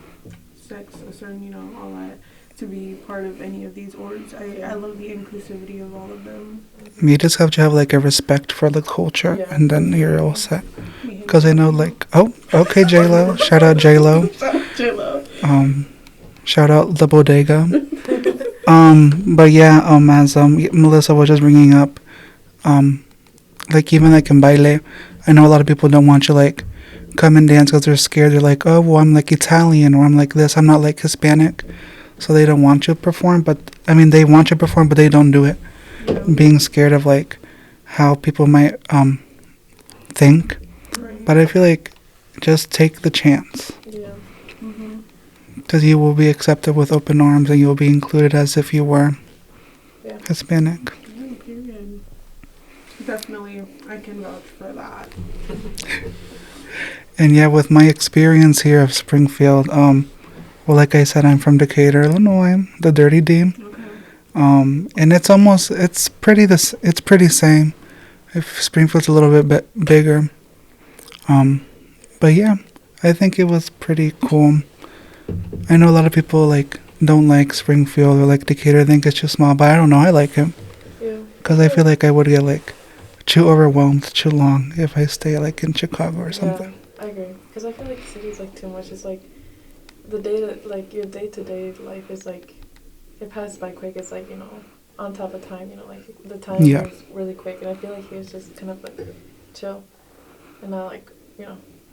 sex, a certain, all that to be part of any of these orgs. I love the inclusivity of all of them. You just have to have like a respect for the culture, Yeah. and then you're all set. Because I know like, oh, okay, J-Lo, shout out J-Lo. J-Lo. Shout out the bodega. But yeah, as Melissa was just bringing up, like even like in baile, I know a lot of people don't want you like come and dance because they're scared. They're like, oh, well, I'm like Italian, or I'm like this. I'm not like Hispanic, so they don't want you to perform. But I mean, they want you to perform, but they don't do it, Yeah. being scared of like how people might think. Right. But I feel like just take the chance. Yeah. Mm-hmm. Because you will be accepted with open arms and you will be included as if you were Yeah. Hispanic. Yeah, period. Definitely, I can vouch for that. And yeah, with my experience here of Springfield, well, like I said, I'm from Decatur, Illinois, the Dirty D. Okay. And it's pretty same. If Springfield's a little bit bigger. But yeah, I think it was pretty cool. I know a lot of people like don't like Springfield or like Decatur. I think it's too small, but I don't know. I like it Yeah. because I feel like I would get like too overwhelmed too long if I stay like in Chicago or something. Yeah, I agree. Because I feel like the city's like too much. It's like your day-to-day life is like, it passes by quick. It's like, on top of time, like the time Yeah. goes really quick. And I feel like here's just kind of like chill and not like,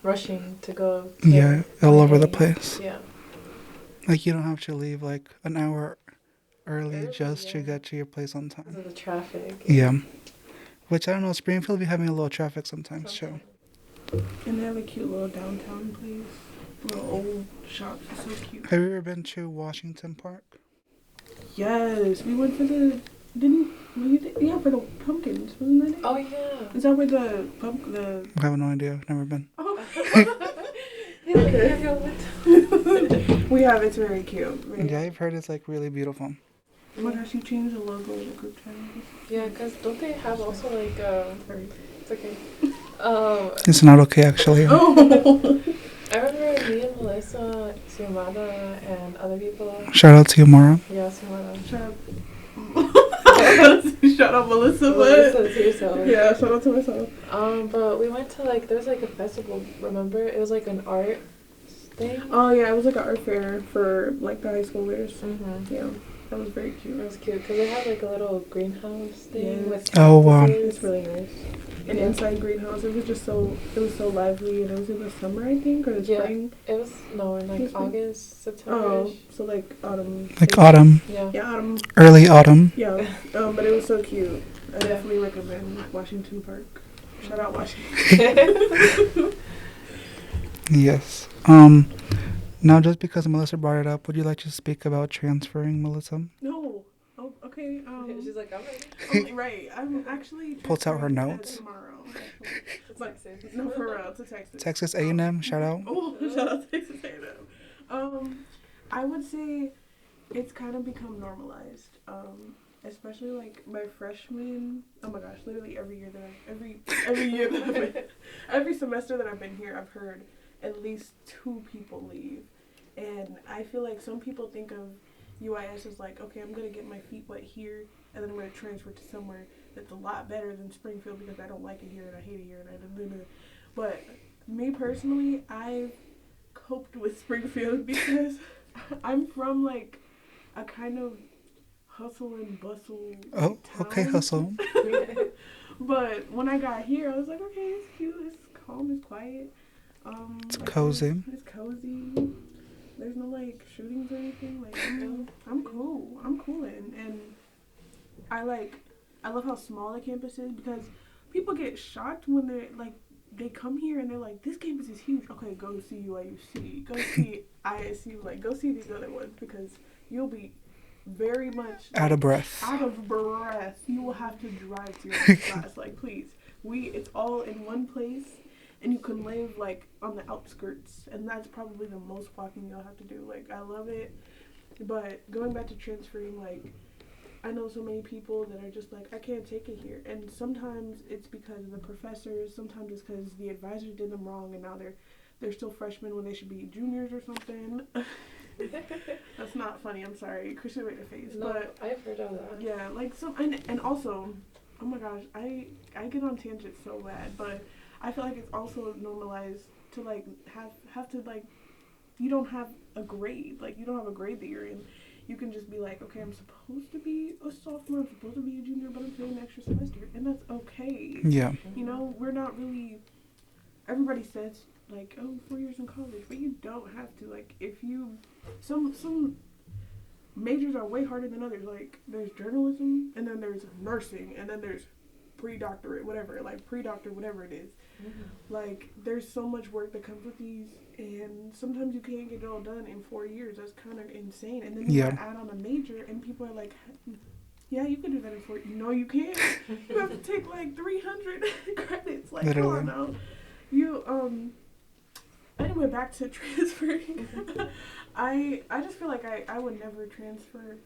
rushing to go. To Yeah, all over the day. place. Yeah. Like you don't have to leave like an hour early Early, just to yeah. get to your place on Because time. of the traffic. Yeah. Which I don't know, Springfield be having a little traffic sometimes too. And they have a cute little downtown place. Little old shops. It's so cute. Have you ever been to Washington Park? Yes, we went for the. Yeah, for the pumpkins, wasn't that it? Oh, yeah. Is that where the I have no idea. I've never been. Oh. Yeah, We have. It's very cute. Very Yeah, I've heard it's like really beautiful. Oh my gosh, you changed the logo of the group chat. Yeah, because don't they have also like Sorry. it's okay. It's not okay, actually. Oh. I remember me and Melissa, Xiomara, and other people. Shout out to you, Mara. Yeah, Xiomara. Shut up. Shut up, Melissa. Melissa to yourself. Yeah, shout out to myself. But we went to like there was like a festival. Remember, it was like an art thing. Oh yeah, it was like an art fair for like the high schoolers. Mm-hmm. Yeah, that was very cute. It was cute because they had like a little greenhouse thing Yes. with Oh, wow. It's really nice. And inside greenhouse, it was so lively, and it was in the summer, I think, or the spring. It was in like August, September. Oh, so like autumn. Like autumn. Yeah. Yeah, autumn. Early autumn. Yeah. But it was so cute. I definitely recommend Washington Park. Shout out Washington. Yes. Now, just because Melissa brought it up, would you like to speak about transferring, Melissa? No. Oh, okay. She's like, I'm ready. Right. I'm actually Pulls out her transferring notes. tomorrow. It's But like Texas. no, for real, to Texas. Texas A&M, shout out. Oh, shout out to Texas A&M. I would say it's kind of become normalized. Especially like my freshman. Oh my gosh, literally every year that every year that I've been, every semester that I've been here, I've heard at least 2 people leave, and I feel like some people think of UIS as like, okay, I'm gonna get my feet wet here, and then I'm gonna transfer to somewhere that's a lot better than Springfield because I don't like it here and I hate it here and I don't. But me personally, I've coped with Springfield because I'm from like a kind of hustle and bustle. Oh, okay, town. hustle. But when I got here, I was like, okay, it's cute, it's calm, it's quiet. It's cozy. It's cozy. There's no like shootings or anything. Like I'm cool. I'm cooling, and I love how small the campus is because people get shocked when they come here and they're like, this campus is huge. Okay, go see UIUC. Go see ISU. Like, go see these other ones because you'll be very much Out of breath. Out of breath. You will have to drive to your next class. Like, please. It's all in one place, and you can live like on the outskirts, and that's probably the most walking you'll have to do. Like, I love it. But going back to transferring, like, I know so many people that are just like, I can't take it here. And sometimes it's because of the professors, sometimes it's because the advisors did them wrong and now they're still freshmen when they should be juniors or something. That's not funny, I'm sorry. Christian made a face. No, but I've heard of that. yeah, like and also, oh my gosh, I get on tangents so bad, but I feel like it's also normalized to like have to like, you don't have a grade, like you don't have a grade that you're in. You can just be like, okay, I'm supposed to be a sophomore, I'm supposed to be a junior, but I'm taking an extra semester, and that's okay. Yeah. You know, we're not really, everybody says, like, oh, 4 years in college, but you don't have to. Like, if you, some majors are way harder than others. Like, there's journalism, and then there's nursing, and then there's pre-doctorate, whatever, like, pre-doctor, whatever it is. Mm-hmm. Like, there's so much work that comes with these, and sometimes you can't get it all done in 4 years. That's kind of insane. And then you gotta add on a major, and people are like, yeah, you can do that in 4 years. No, you can't. You have to take like 300 credits. Like, literally. come on now. You, anyway, back to transferring. I just feel like I would never transfer,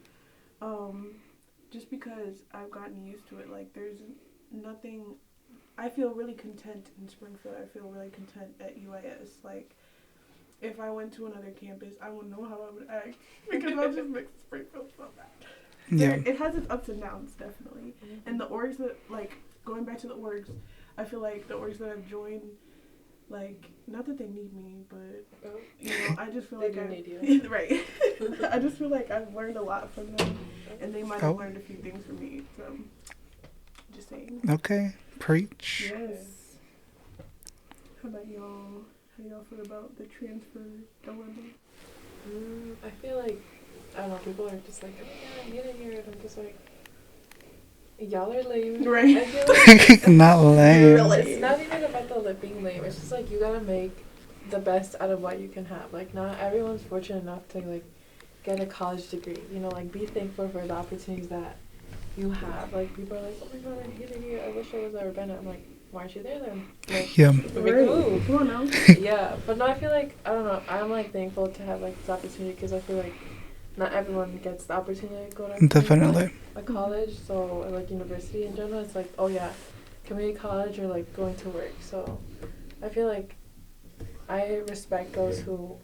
just because I've gotten used to it. Like, there's nothing. I feel really content in Springfield. I feel really content at UIS. Like, if I went to another campus, I wouldn't know how I would act because I'll just make Springfield so bad. Yeah. It has its ups and downs, definitely. Mm-hmm. And the orgs that, like, going back to the orgs, I feel like the orgs that I've joined, like, not that they need me, but, you know, I just feel like they need you. Right. I just feel like I've learned a lot from them, and they might have learned a few things from me, so, just saying. Okay. Preach. Yes. How about y'all? How do y'all feel about the transfer dilemma? I feel like, I don't know, people are just like, oh yeah, I'm getting here, and I'm just like, y'all are lame. Right. I feel like Not lame. it's not even about the being lame. It's just like you gotta make the best out of what you can have. Like, not everyone's fortunate enough to like get a college degree. You know, like, be thankful for the opportunities that you have. Like, people are like, oh my god, I'm getting here. I wish I was there, Ben. I'm like, why aren't you there then? Like, Yeah. make a move. Come on now. Yeah, but no, I feel like, I don't know, I'm like thankful to have like this opportunity because I feel like not everyone gets the opportunity to go to Definitely. a college, so or like university in general. It's like, oh yeah, community college or like going to work. So I feel like I respect those who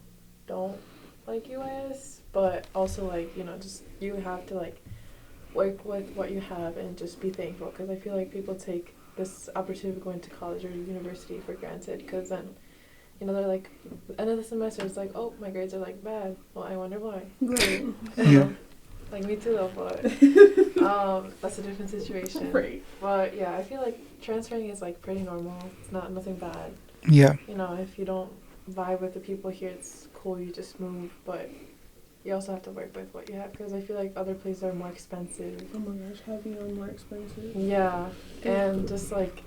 don't like UIS, but also like, you know, just you have to like work with what you have and just be thankful, because I feel like people take this opportunity of going to college or university for granted, because then, you know, they're like, end of the semester, it's like, oh, my grades are like bad. Well, I wonder why. Right. Yeah. Like me too, though, but that's a different situation. Right. But yeah, I feel like transferring is like pretty normal. It's not nothing bad. Yeah. You know, if you don't vibe with the people here, it's cool. You just move, but you also have to work with what you have, because I feel like other places are more expensive. Oh my gosh, heavy on more expensive. Yeah, and just like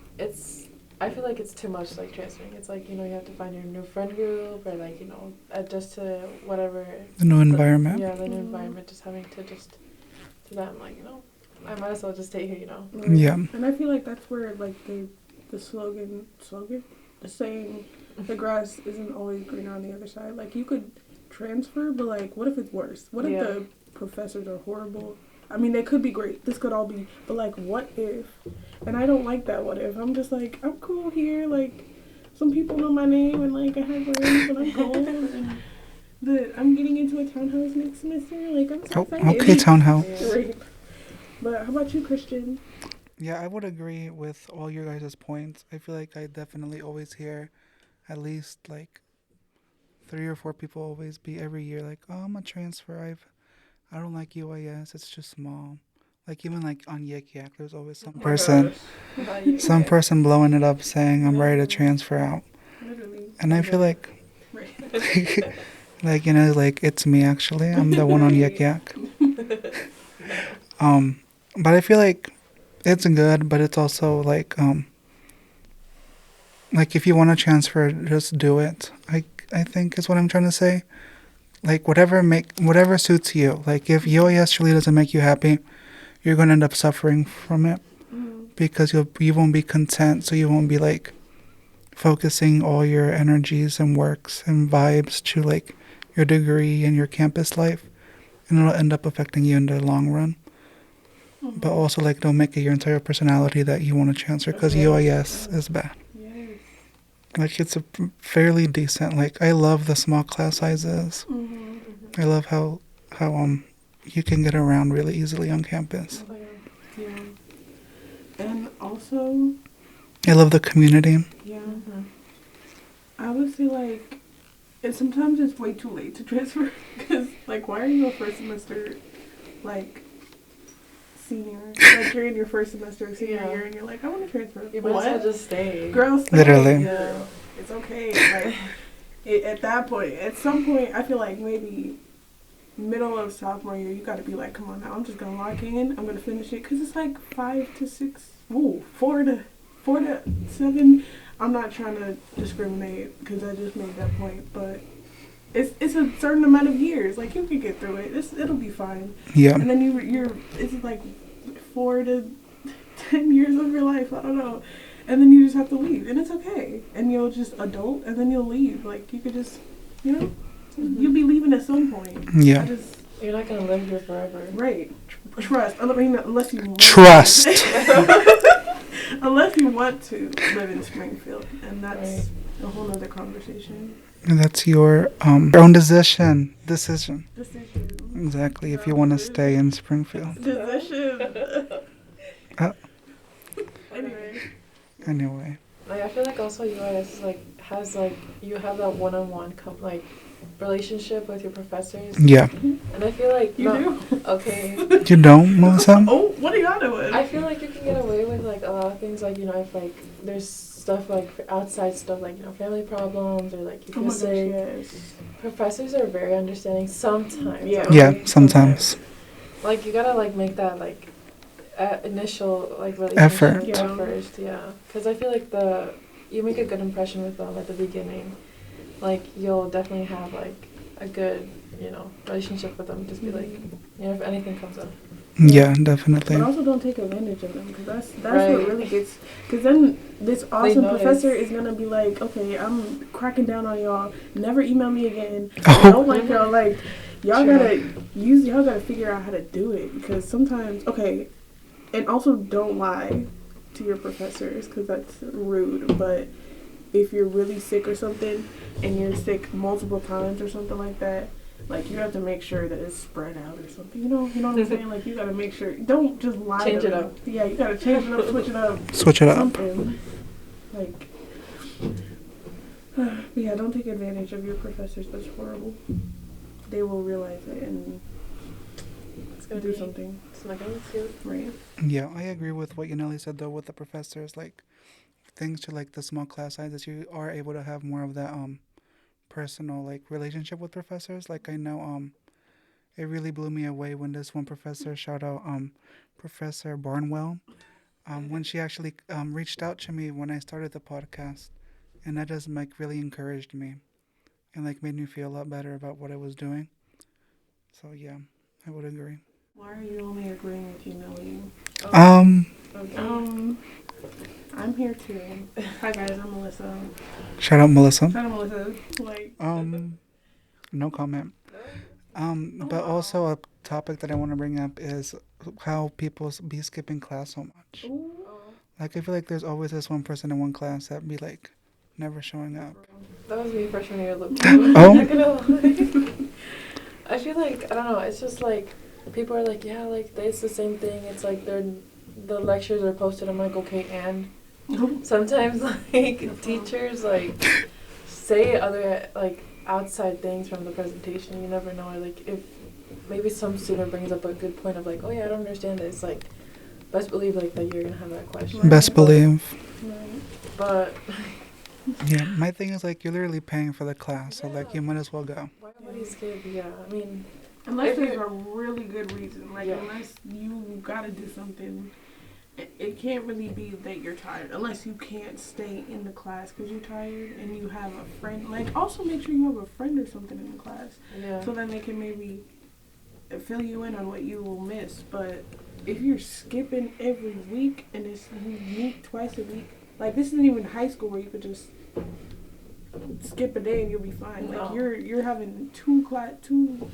I feel like it's too much like transferring. It's like, you know, you have to find your new friend group, or like, you know, adjust to whatever. The new environment. Yeah, the new environment. Just having to to that, I'm like, you know, I might as well just stay here, you know. Right. Yeah. And I feel like that's where like the slogan, the saying, the grass isn't always greener on the other side. Like you could transfer, but like, what if it's worse? What if the professors are horrible? I mean, they could be great. This could all be, but like, what if? And I don't like that. What if? I'm just like, I'm cool here. Like, some people know my name, and like I have friends, and I'm cool. And I'm getting into a townhouse next semester. Like, I'm so excited. Okay, townhouse. Right. But how about you, Christian? Yeah, I would agree with all your guys' points. I feel like I definitely always hear at least like 3 or 4 people always be every year like, oh, I'm a transfer. I don't like UIS. It's too small. Like even like on Yik Yak, there's always some person blowing it up saying I'm ready to transfer out. Literally. And I feel like, Right. like, you know, like it's me actually. I'm the one on Yik Yak. But I feel like it's good, but it's also like if you want to transfer, just do it. I think is what I'm trying to say. Like whatever suits you. Like if UIS really doesn't make you happy, you're gonna end up suffering from it because you won't be content. So you won't be like focusing all your energies and works and vibes to like your degree and your campus life, and it'll end up affecting you in the long run. But also like don't make it your entire personality that you want to transfer, because UIS is bad. Yes. Like it's a fairly decent. Like I love the small class sizes. I love how you can get around really easily on campus. Yeah. And also, I love the community. yeah, I would say like, and sometimes it's way too late to transfer, because like, why are you a first semester like senior? Like you're in your first semester of senior year and you're like, I want to transfer. You might as well just stay. Girl, stay. Literally. Yeah, it's okay. Like at that point, at some point, I feel like maybe middle of sophomore year, you got to be like, come on now, I'm just gonna lock in. I'm gonna finish it, because it's like 4 to 7. I'm not trying to discriminate, because I just made that point, but it's a certain amount of years. Like you can get through it. It'll be fine. Yeah. And then you're it's like 4 to 10 years of your life. I don't know. And then you just have to leave, and it's okay. And you'll just adult, and then you'll leave. Like you could just, you know, you'll be leaving at some point. Yeah. You're not gonna live here forever. Right. Trust. I mean, unless you want Trust. unless you want to live in Springfield, and that's a whole nother conversation. And that's your own decision. Decision. Exactly. If you want to stay in Springfield. Decision. Anyway. Like I feel like also UIS is like has like you have that one-on-one relationship with your professors. Yeah. And I feel like You do? Okay. You don't, Melissa? Oh, what are y'all doing? I feel like you can get away with like a lot of things, like, you know, if like there's stuff like outside stuff, like, you know, family problems, or like you feel sick. Yes. Professors are very understanding sometimes. Yeah. Okay? Yeah, sometimes. Like you gotta like make that like initial like relationship Effort. at first, yeah. Because I feel like you make a good impression with them at the beginning. Like you'll definitely have like a good, you know, relationship with them. Just be like, you know, if anything comes up. Yeah, definitely. But also don't take advantage of them, because that's Right. what really gets. Because then this awesome notice. professor is gonna be like, okay, I'm cracking down on y'all. Never email me again. Oh. I don't like y'all. Like, y'all gotta figure out how to do it because sometimes and also don't lie to your professors because that's rude. But if you're really sick or something and you're sick multiple times or something like that, like you have to make sure that it's spread out or something. You know what I'm saying? Like you gotta make sure. Don't just lie. Change to it them. up. Yeah, you gotta change it up, switch it up. Switch it up. Something. Like, yeah, don't take advantage of your professors. That's horrible. They will realize it and It's gonna do be something. It's not gonna be cute. Right. Yeah, I agree with what Yaneli said though with the professors. Like thanks to like the small class sizes, you are able to have more of that personal like relationship with professors. Like I know it really blew me away when this one professor, shout out Professor Barnwell, when she actually reached out to me when I started the podcast, and that just like really encouraged me and like made me feel a lot better about what I was doing. So yeah, I would agree. Why are you only agreeing with Yaneli? Um, Okay. I'm here too. Hi guys, I'm Melissa. Shout out Melissa. Shout out Melissa. Like, No comment. But wow. also a topic that I want to bring up is how people be skipping class so much. ooh. Like I feel like there's always this one person in one class that be like never showing up. That was me freshman year. Look. Oh. I'm not gonna lie. I feel like I don't know. It's just like people are like, yeah, like it's the same thing. It's like the lectures are posted. I'm like, okay, and sometimes like teachers like say other like outside things from the presentation. You never know. Like if maybe some student brings up a good point of like, oh yeah, I don't understand this. Like best believe like that you're gonna have that question. Best believe. But Yeah, my thing is like you're literally paying for the class, so like you might as well go. why would you skip? Yeah, I mean, Unless if there's you're- a really good reason. Like, Yeah. unless you gotta do something. It can't really be that you're tired. Unless you can't stay in the class because you're tired and you have a friend. Like, also make sure you have a friend or something in the class. yeah. So then they can maybe fill you in on what you will miss. But if you're skipping every week and it's you meet twice a week, like this isn't even high school where you could just skip a day and you'll be fine. Like No. you're having two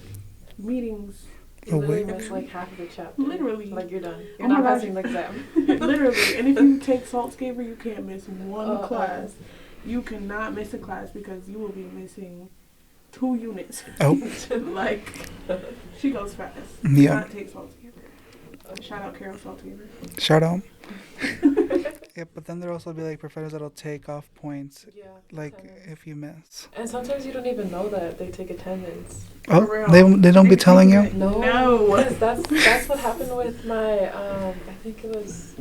meetings. You literally wait. miss like half of the chapter. Literally. Like you're done. You're Oh my not gosh. passing the exam. Literally. And if you take Saltscaper, you can't miss one Uh-uh. class. You cannot miss a class because you will be missing 2 units. Oh, Like, she goes fast. yeah. Not take Saltscaper. Shout out Carol Saltscaper. Shout out. Yeah, but then there also be like professors that'll take off points, Yeah. like attendance. if you miss. And sometimes you don't even know that they take attendance. Oh, real. they don't be telling you. No. No. 'Cause that's what happened with my I think it was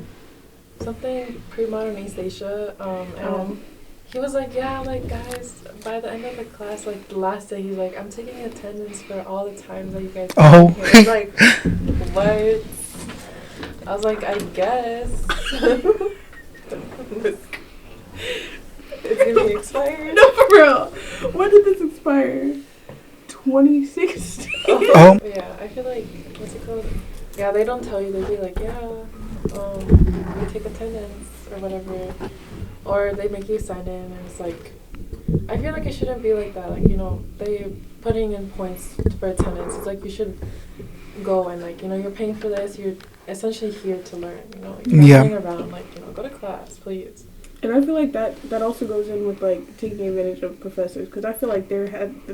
something pre-modern East Asia. And he was like, yeah, like guys, by the end of the class, like the last day, he's like, I'm taking attendance for all the times that you guys. Oh. came here." I was like, what? I was like, I guess. It's gonna be expired. No, for real. When did this expire? 2016. Oh. Yeah, I feel like what's it called? Yeah, they don't tell you. They be like, yeah, we take attendance or whatever, or they make you sign in, and it's like, I feel like it shouldn't be like that. Like they putting in points for attendance. It's like you should go and like you're paying for this. You're essentially here to learn. You're not Yeah. playing around. Like go to class, please. And I feel like that also goes in with like taking advantage of professors because I feel like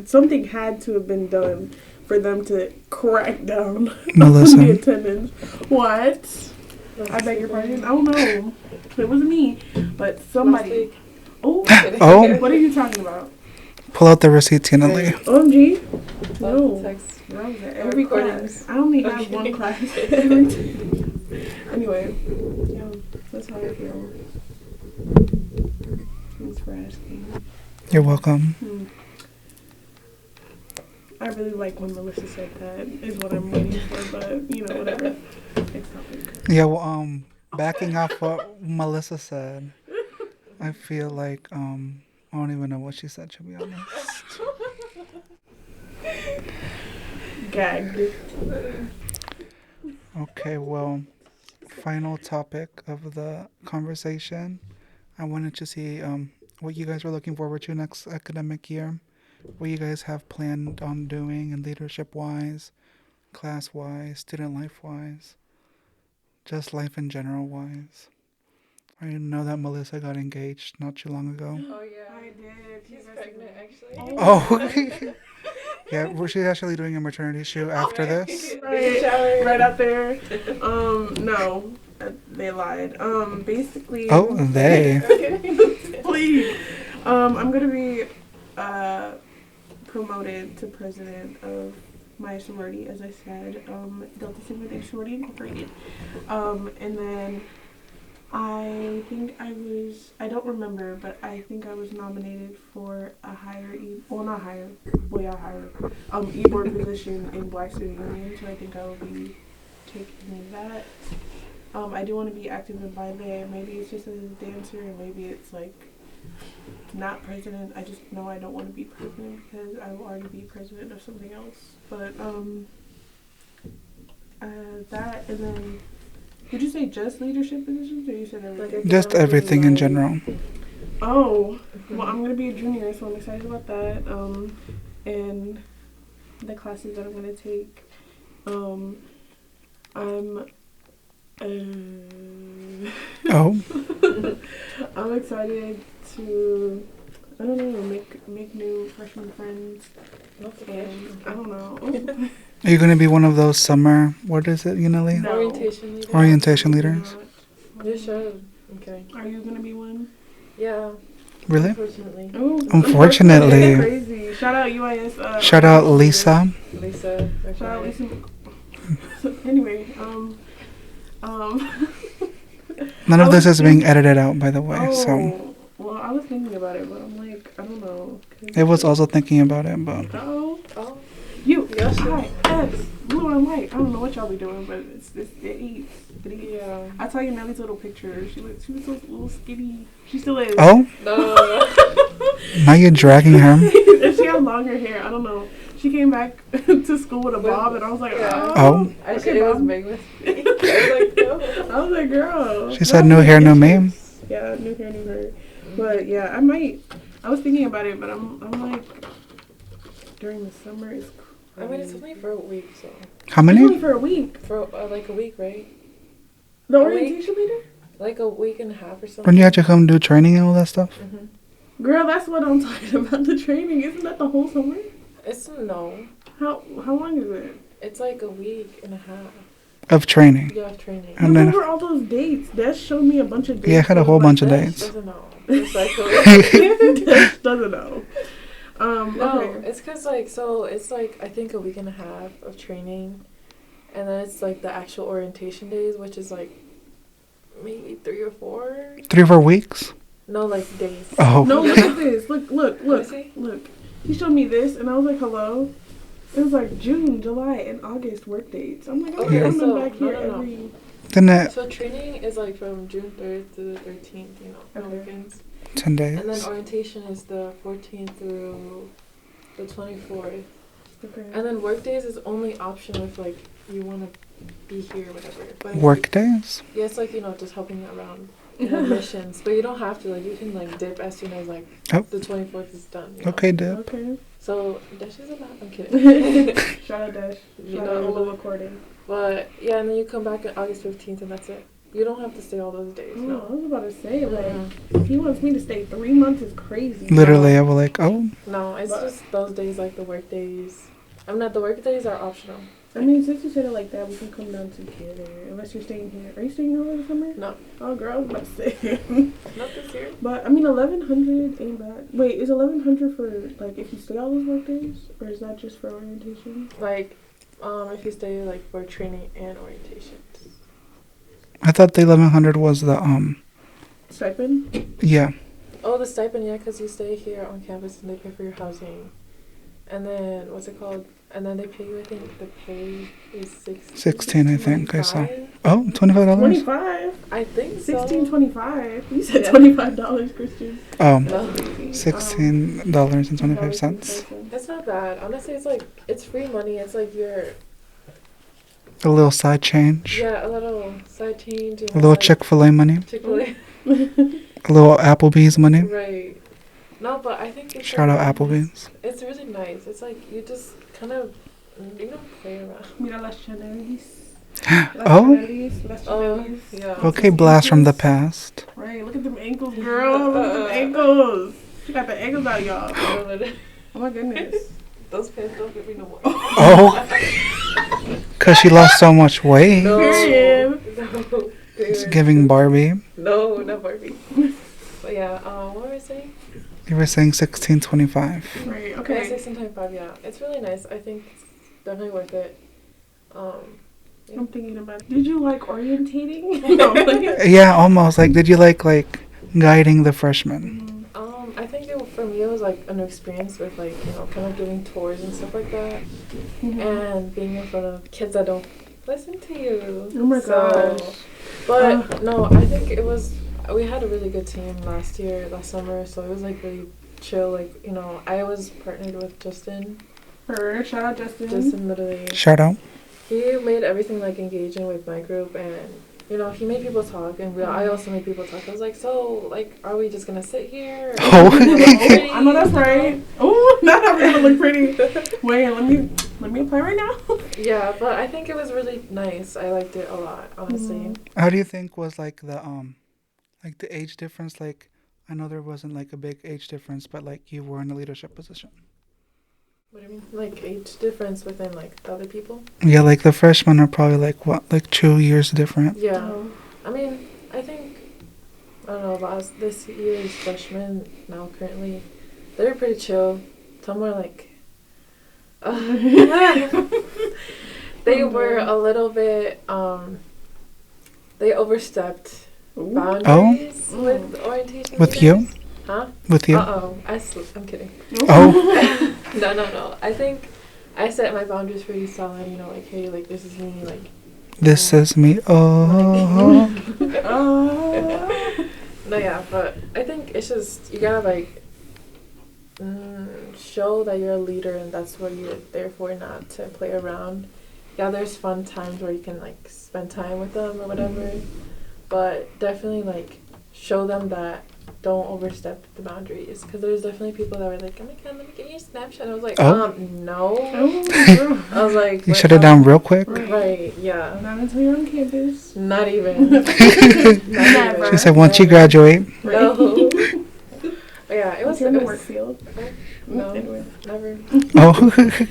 something had to have been done for them to crack down Melissa. on the attendance. What? I beg your pardon. I don't know. It wasn't me, but somebody. Oh, Oh. what are you talking about? Pull out the receipts, Yaneli. OMG. No. No. Text. That was at every Recordings. class. I only have Okay. one class. Anyway, yeah, that's how I feel. Thanks for asking. You're welcome. I really like when Melissa said that, is what I'm waiting for, but, whatever. It's not big. Yeah, well, backing off what Melissa said, I feel like I don't even know what she said, to be honest. Gagged. Okay, well, final topic of the conversation. I wanted to see what you guys are looking forward to next academic year. what you guys have planned on doing in leadership wise, class wise, student life wise, just life in general wise. I know that Melissa got engaged not too long ago. Oh yeah. I did. She's You guys pregnant did. actually. Oh, yeah, she's actually doing a maternity shoot after Right. this. Baby shower. Right out there. No, they lied. Basically. Oh, they. Please. I'm gonna be promoted to president of my sorority, as I said, Delta Sigma Theta Sorority Incorporated. And then I think I don't remember, but I think I was nominated for a higher, not higher, e-board position in Black Student Union, so I think I will be taking that. I do want to be active in ballet. Maybe it's just as a dancer, and maybe it's like not president. I just know I don't want to be president because I will already be president of something else. But that, and then did you say just leadership positions, or you said everything? Just everything in general. Oh, well, I'm gonna be a junior, so I'm excited about that. And the classes that I'm gonna take. I'm. Oh, I'm excited to, I don't know, make new freshman friends. And I don't know. are you going to be one of those summer, what is it, Yaneli? No. Orientation leader. Orientation leaders? You should. Okay. Are you gonna be one? Yeah. Really? Unfortunately. Oh, Unfortunately. crazy. Shout out UIS. Shout out Lisa. Lisa. Okay. Shout out Lisa. Anyway, None of this is being edited out, by the way, so. Oh, well, I was thinking about it, but I'm like, I don't know. It was also thinking about it, but. Oh, Oh. you. Yes. Hi, S. Blue and white. I don't know what y'all be doing, but it eats. It eats. Yeah. I saw you Nelly's little picture. She was so little skinny. She still is. Oh, No. now you're dragging her. And she had longer hair. I don't know. She came back to school with a bob, and I was like, Yeah. Oh. Actually, okay, it was Mom. big mistake. I was like, no. I was like, girl. She said no hair, no me. Yeah, new hair, new her. But yeah, I might. I was thinking about it, but I'm like, during the summer it's. I mean, it's only for a week, so. How It's only many? for a week. For like a week, right? The A orientation leader? Like a week and a half or something. When you had to come do training and all that stuff? Mm-hmm. Girl, that's what I'm talking about. The training, isn't that the whole summer? It's no. How long is it? It's like a week and a half. Of training. You have training. And What then- were all those dates? Des showed me a bunch of dates. Yeah, I had a I was whole like, bunch of Des dates. Doesn't know. It's like Des doesn't know. no, Okay. it's because like so it's like I think a week and a half of training, and then it's like the actual orientation days, which is like maybe 3 or 4. 3 or 4 weeks? No, like days. Oh. No, look at this. Look. Let me see. Look. He showed me this, and I was like, hello. It was like June, July, and August work dates. I'm like, Okay, I'm coming so- back here no. every. Then that So training is like from June 3rd to the 13th, you know, Okay. weekends. 10 days. And then orientation is the 14th through the 24th. Okay. And then work days is only optional if like you want to be here or whatever. But if Work days? Yeah, it's like, you know, just helping around in admissions. But you don't have to, like, you can, like, dip as soon as, like, Oh. the 24th is done. You know? Okay, Deb. Okay. So, Dash is a lot. I'm kidding. Shout out Dash. You Shout know, out Olo recording. But, yeah, and then you come back on August 15th, and that's it. You don't have to stay all those days, Oh, I no. was about to say, like, Mhm. if he wants me to stay 3 months is crazy. Literally, I was like, oh. No, it's But- just those days, like, the work days. I mean, the work days are optional. I mean, since you said it like that, we can come down together. Unless you're staying here. Are you staying here over the summer? No, Oh, girl, I was about to say. not this year. But, I mean, 1,100 ain't bad. Wait, is 1,100 for, like, if you stay all those work days? Or is that just for orientation? Like, if you stay, like, for training and orientation. I thought the 1100 was the, Stipend? yeah. Oh, the stipend, yeah, because you stay here on campus and they pay for your housing. And then, what's it called? And then they pay you, I think the pay is 16, I think, I saw. 25? Oh, $25? 25 I think so. 16.25. You said Yeah. $25, Christian. Oh, No. $16.25. It's not bad. Honestly, it's like, it's free money. It's like your, A little side change. yeah, a little side change. You A know, little like Chick-fil-A money. Chick-fil-A. A little Applebee's money. Right. No, but I think it's Shout out like, Applebee's. It's it's really nice. It's like you just kind of play around. Mira las Chanelis. Oh, Las Oh, Chanelis. yeah. okay, blast from the past. Right, look at them ankles, girl. Look at them ankles. She got the ankles out, y'all. Oh my goodness. Those pants don't fit me no more. Oh, because she lost so much weight. No. Period. No. It's giving Barbie. No, not Barbie. But yeah, what were I saying? You were saying 1625. Right, Okay. okay. 1625, yeah. It's really nice. I think it's definitely worth it. Yeah. I'm thinking about it. Did you like orientating? No, like- Yeah, almost. Like, did you like guiding the freshmen? I think for me it was like a new experience with like, kind of giving tours and stuff like that. And being in front of kids that don't listen to you. Oh my gosh. But no, I think we had a really good team last summer, so it was like really chill. Like, I was partnered with Justin. Shout out Justin. Justin literally. Shout out. He made everything like engaging with my group, and he made people talk, and I also made people talk. I was like, so like, are we just gonna sit here? Oh. I know that's right. Oh, not how we're gonna look pretty. Wait, let me apply right now. Yeah, but I think it was really nice. I liked it a lot, honestly. How do you think was like the age difference? Like, I know there wasn't like a big age difference, but like you were in a leadership position. What do you mean? Like age difference within like the other people? Yeah, like the freshmen are probably like 2 years different. Yeah. Oh. I mean, I think, I don't know, this year's freshmen now currently, they're pretty chill. Some were like, they were a little bit, they overstepped boundaries with orientation. With you? Huh? With you? I'm kidding. Oh. No. I think I set my boundaries pretty solid, like, hey, like, this is me, like. This is me. Oh. No, yeah, but I think it's just, you gotta, like, show that you're a leader and that's what you're there for, not to play around. Yeah, there's fun times where you can, like, spend time with them or whatever, but definitely, like, show them that don't overstep the boundaries, because there's definitely people that were like, oh my god, let me get your Snapchat. I was like, no. I was like, You shut it down real quick. Right, yeah. Not until you're on campus. Not even. Never. She said once you graduate. No. But yeah, it was in the it work was- field. No, Anyway. never. Oh. Okay.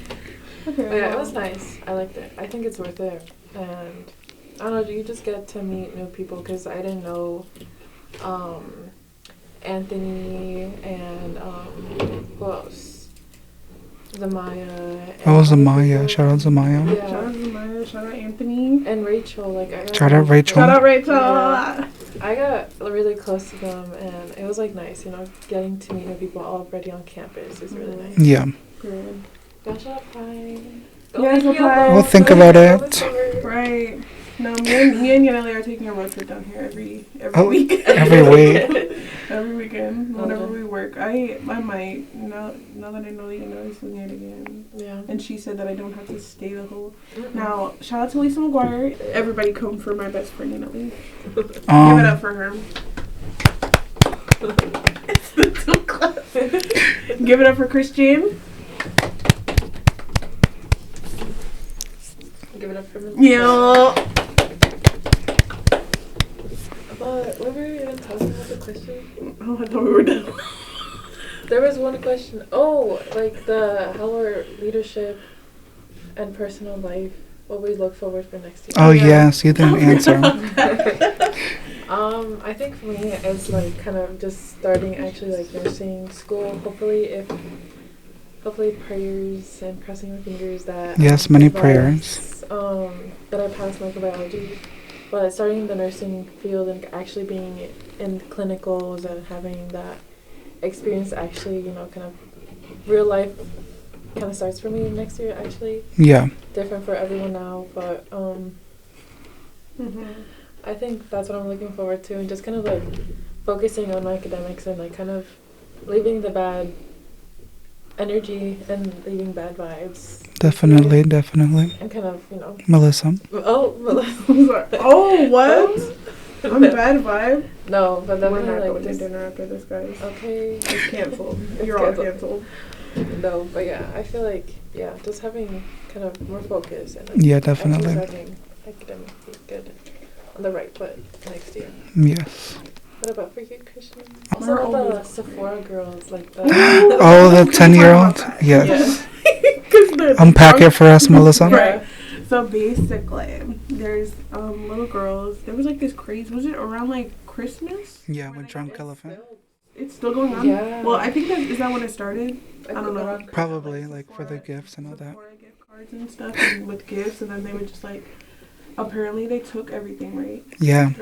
But yeah, it was nice. I liked it. I think it's worth it. And I don't know, you just get to meet new people, because I didn't know Anthony and who else? Zamaya. Oh, Zamaya. Shout out Zamaya. Yeah. Shout out Maya. Shout out Anthony. And Rachel, like I got Shout out Rachel. Shout out Rachel. Yeah. I got really close to them, and it was like nice, getting to meet new people already on campus is really nice. Yeah. Good. Y'all should apply. Yes, apply. We'll think about it. Right. No, me and Yaneli are taking a road trip down here every week. Every week. Every weekend, whenever we work. I might, now that I know that Yaneli's doing it again. Yeah. And she said that I don't have to stay the whole. Now, shout out to Lisa McGuire. Everybody come for my best friend Yaneli. Give it up for her. It's the two class. Give it up for Christian. Give it up for me. Yeah. But what were we even talking about, the question? Oh, I thought we were done. There was one question. Oh, like how our leadership and personal life, what we look forward for next year. Oh, yes. You didn't answer. I think for me, it's like kind of just starting actually like nursing school. Hopefully prayers and crossing my fingers that Yes, many prayers. That I pass microbiology. But starting the nursing field and actually being in clinicals and having that experience actually, kind of real life kind of starts for me next year actually. Yeah. Different for everyone now, but I think that's what I'm looking forward to, and just kind of like focusing on my academics and like kind of leaving the bad energy and leaving bad vibes. Definitely. And kind of, Melissa. Oh, Melissa. Oh, what? I'm bad vibe. No, but We're definitely not like going to just dinner after this, guys. okay. It's canceled. It's You're all canceled. No, but yeah, I feel like just having kind of more focus and Yeah, actually definitely. starting academically good on the right foot next year. Yes. What about for you, Christian? We're Also the always- Sephora girls, like the Oh, the 10-year-old? that. Yes. The Unpack it for us, Melissa. Right. So basically, there's little girls. There was like this craze. Was it around like Christmas? Yeah, with Drunk Elephant. It's still going on. Yeah. Well, I think is that when it started? I don't know. around Probably, like, for the gifts and all that. Sephora gift cards and stuff, and with gifts, and then they would just like. Apparently, they took everything, right? Yeah.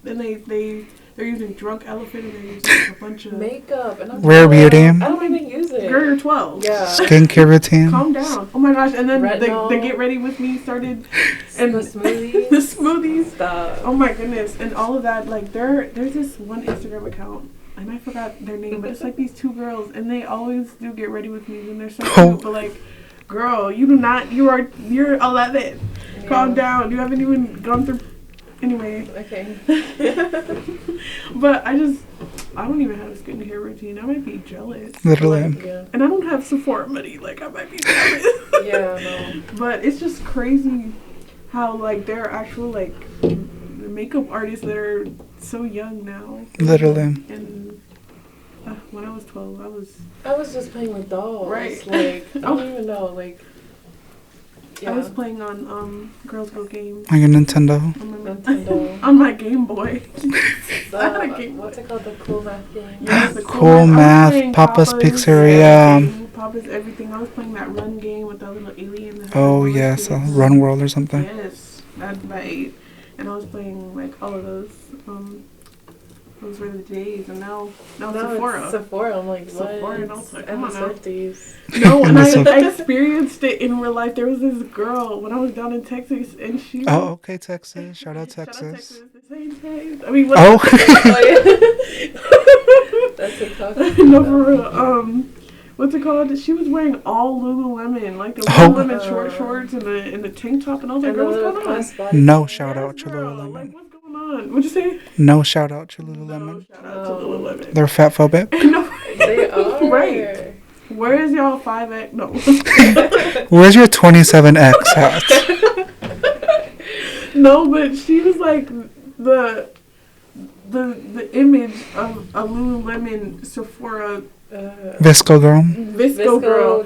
And they're using Drunk Elephant, and they're using like, a bunch of makeup and I'm Rare like, Beauty. I don't even use it. Girl, you're 12. Yeah. Skincare routine. Calm down. Oh my gosh! And then Retinol. the Get Ready With Me started, and the smoothies. the smoothies. Stuff. Oh my goodness! And all of that, like there's this one Instagram account, and I forgot their name, but it's like these two girls, and they always do Get Ready With Me, and they're so cute. But like, girl, you do not. You're 11. Yeah. Calm down. You haven't even gone through. Anyway. Okay. But I don't even have a skincare routine. I might be jealous. Literally. Like, yeah. And I don't have Sephora money. Like I might be jealous. Yeah, no. But it's just crazy how like there are actual like makeup artists that are so young now. Literally. And when I was 12, I was just playing with dolls. Right. Like, I don't even know. Like, yeah. I was playing on Girls Go Games On your Nintendo. on my, Nintendo. on my Game Boy. I had a Game Boy. What's it called? The cool math game. Yes, the Cool I was Math, playing Papa's Pizzeria. everything, Papa's everything. I was playing that run game with that little alien. That had Oh, roller yes. skates. Run World or something. Yes, that's right. And I was playing like all of those. Those were the days, and now No, Sephora. it's Sephora. I'm like, what? Sephora, and I was like, And come the on now. Swifties. No, and And the I experienced it in real life. There was this girl when I was down in Texas, and she. Oh, okay, Texas. Shout out Shout out Texas. Texas. This ain't Texas. I mean, what? Oh. Oh, yeah. That's TikTok. No, for real. What's it called? She was wearing all Lululemon, like the Oh. Lululemon shorts and the tank top, and I was like, And girl, the what's little going on? crossbody. No shout Yes, out to girl, Lululemon. Like, what's going on? What'd you say? No shout out to No, Lululemon. shout out to Lululemon. They're fat phobic. No, They are. Right. Where is y'all 5X? No. Where's your 27X hat? No, but she was like the image of a Lululemon Sephora Visco girl. Visco girl.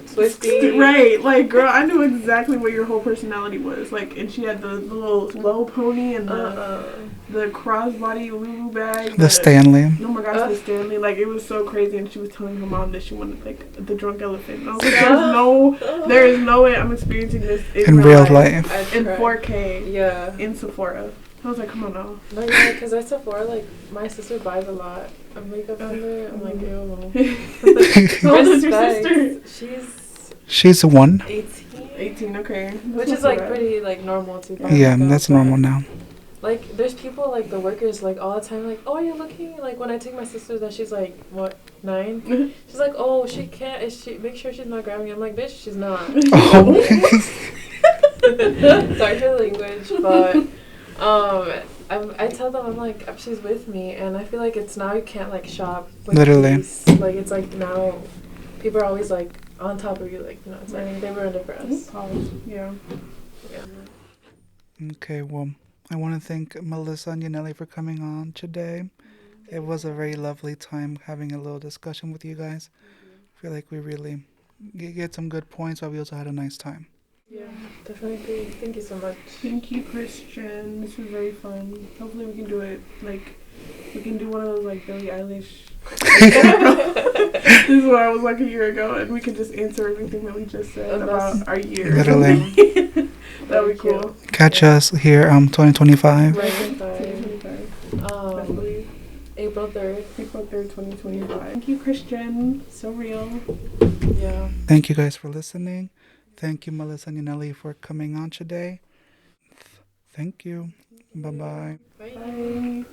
Swifty. Right, like girl, I knew exactly what your whole personality was. Like, and she had the little low pony and the crossbody Lulu bag. The Stanley. Oh my gosh, the Stanley! Like it was so crazy, and she was telling her mom that she wanted like the Drunk Elephant. And I was like, there is no way I'm experiencing this In real life. I in tried. 4K Yeah. in Sephora. I was like, come on now. No, yeah, because at Sephora, like, my sister buys a lot of makeup from there. I'm like, ew. How old is your sister? She's She's one. 18. 18, okay. Which is, like, pretty, like, normal to buy Yeah, makeup, that's but, normal now. Like, there's people, like, the workers, like, all the time, like, oh, you're looking, like, when I take my sister that she's, like, what, 9? She's like, oh, she can't, make sure she's not grabbing it. I'm like, bitch, she's not. Oh. Sorry for the language, but, I tell them, I'm like, she's with me, and I feel like it's now you can't, like, shop with Literally. peace. Like, it's, like, now people are always, like, on top of you, like, you know, it's like, they ruined it for us. Yeah. Yeah. Okay, well, I want to thank Melissa and Yaneli for coming on today. It was a very lovely time having a little discussion with you guys. I feel like we really get some good points, but we also had a nice time. Yeah, definitely agree. Thank you so much. Thank you, Christian. This was very fun. Hopefully we can do it, like, we can do one of those, like, Billie Eilish. This is what I was like a year ago, and we can just answer everything that we just said about our year. Literally. That'd be cool. Catch us here 2025. Right. 2025. Best believe. April 3rd. April 3rd, 2025. Thank you, Christian. So real. Yeah. Thank you guys for listening. Thank you, Melissa and Yaneli, for coming on today. Thank you. Bye-bye. Bye. Bye.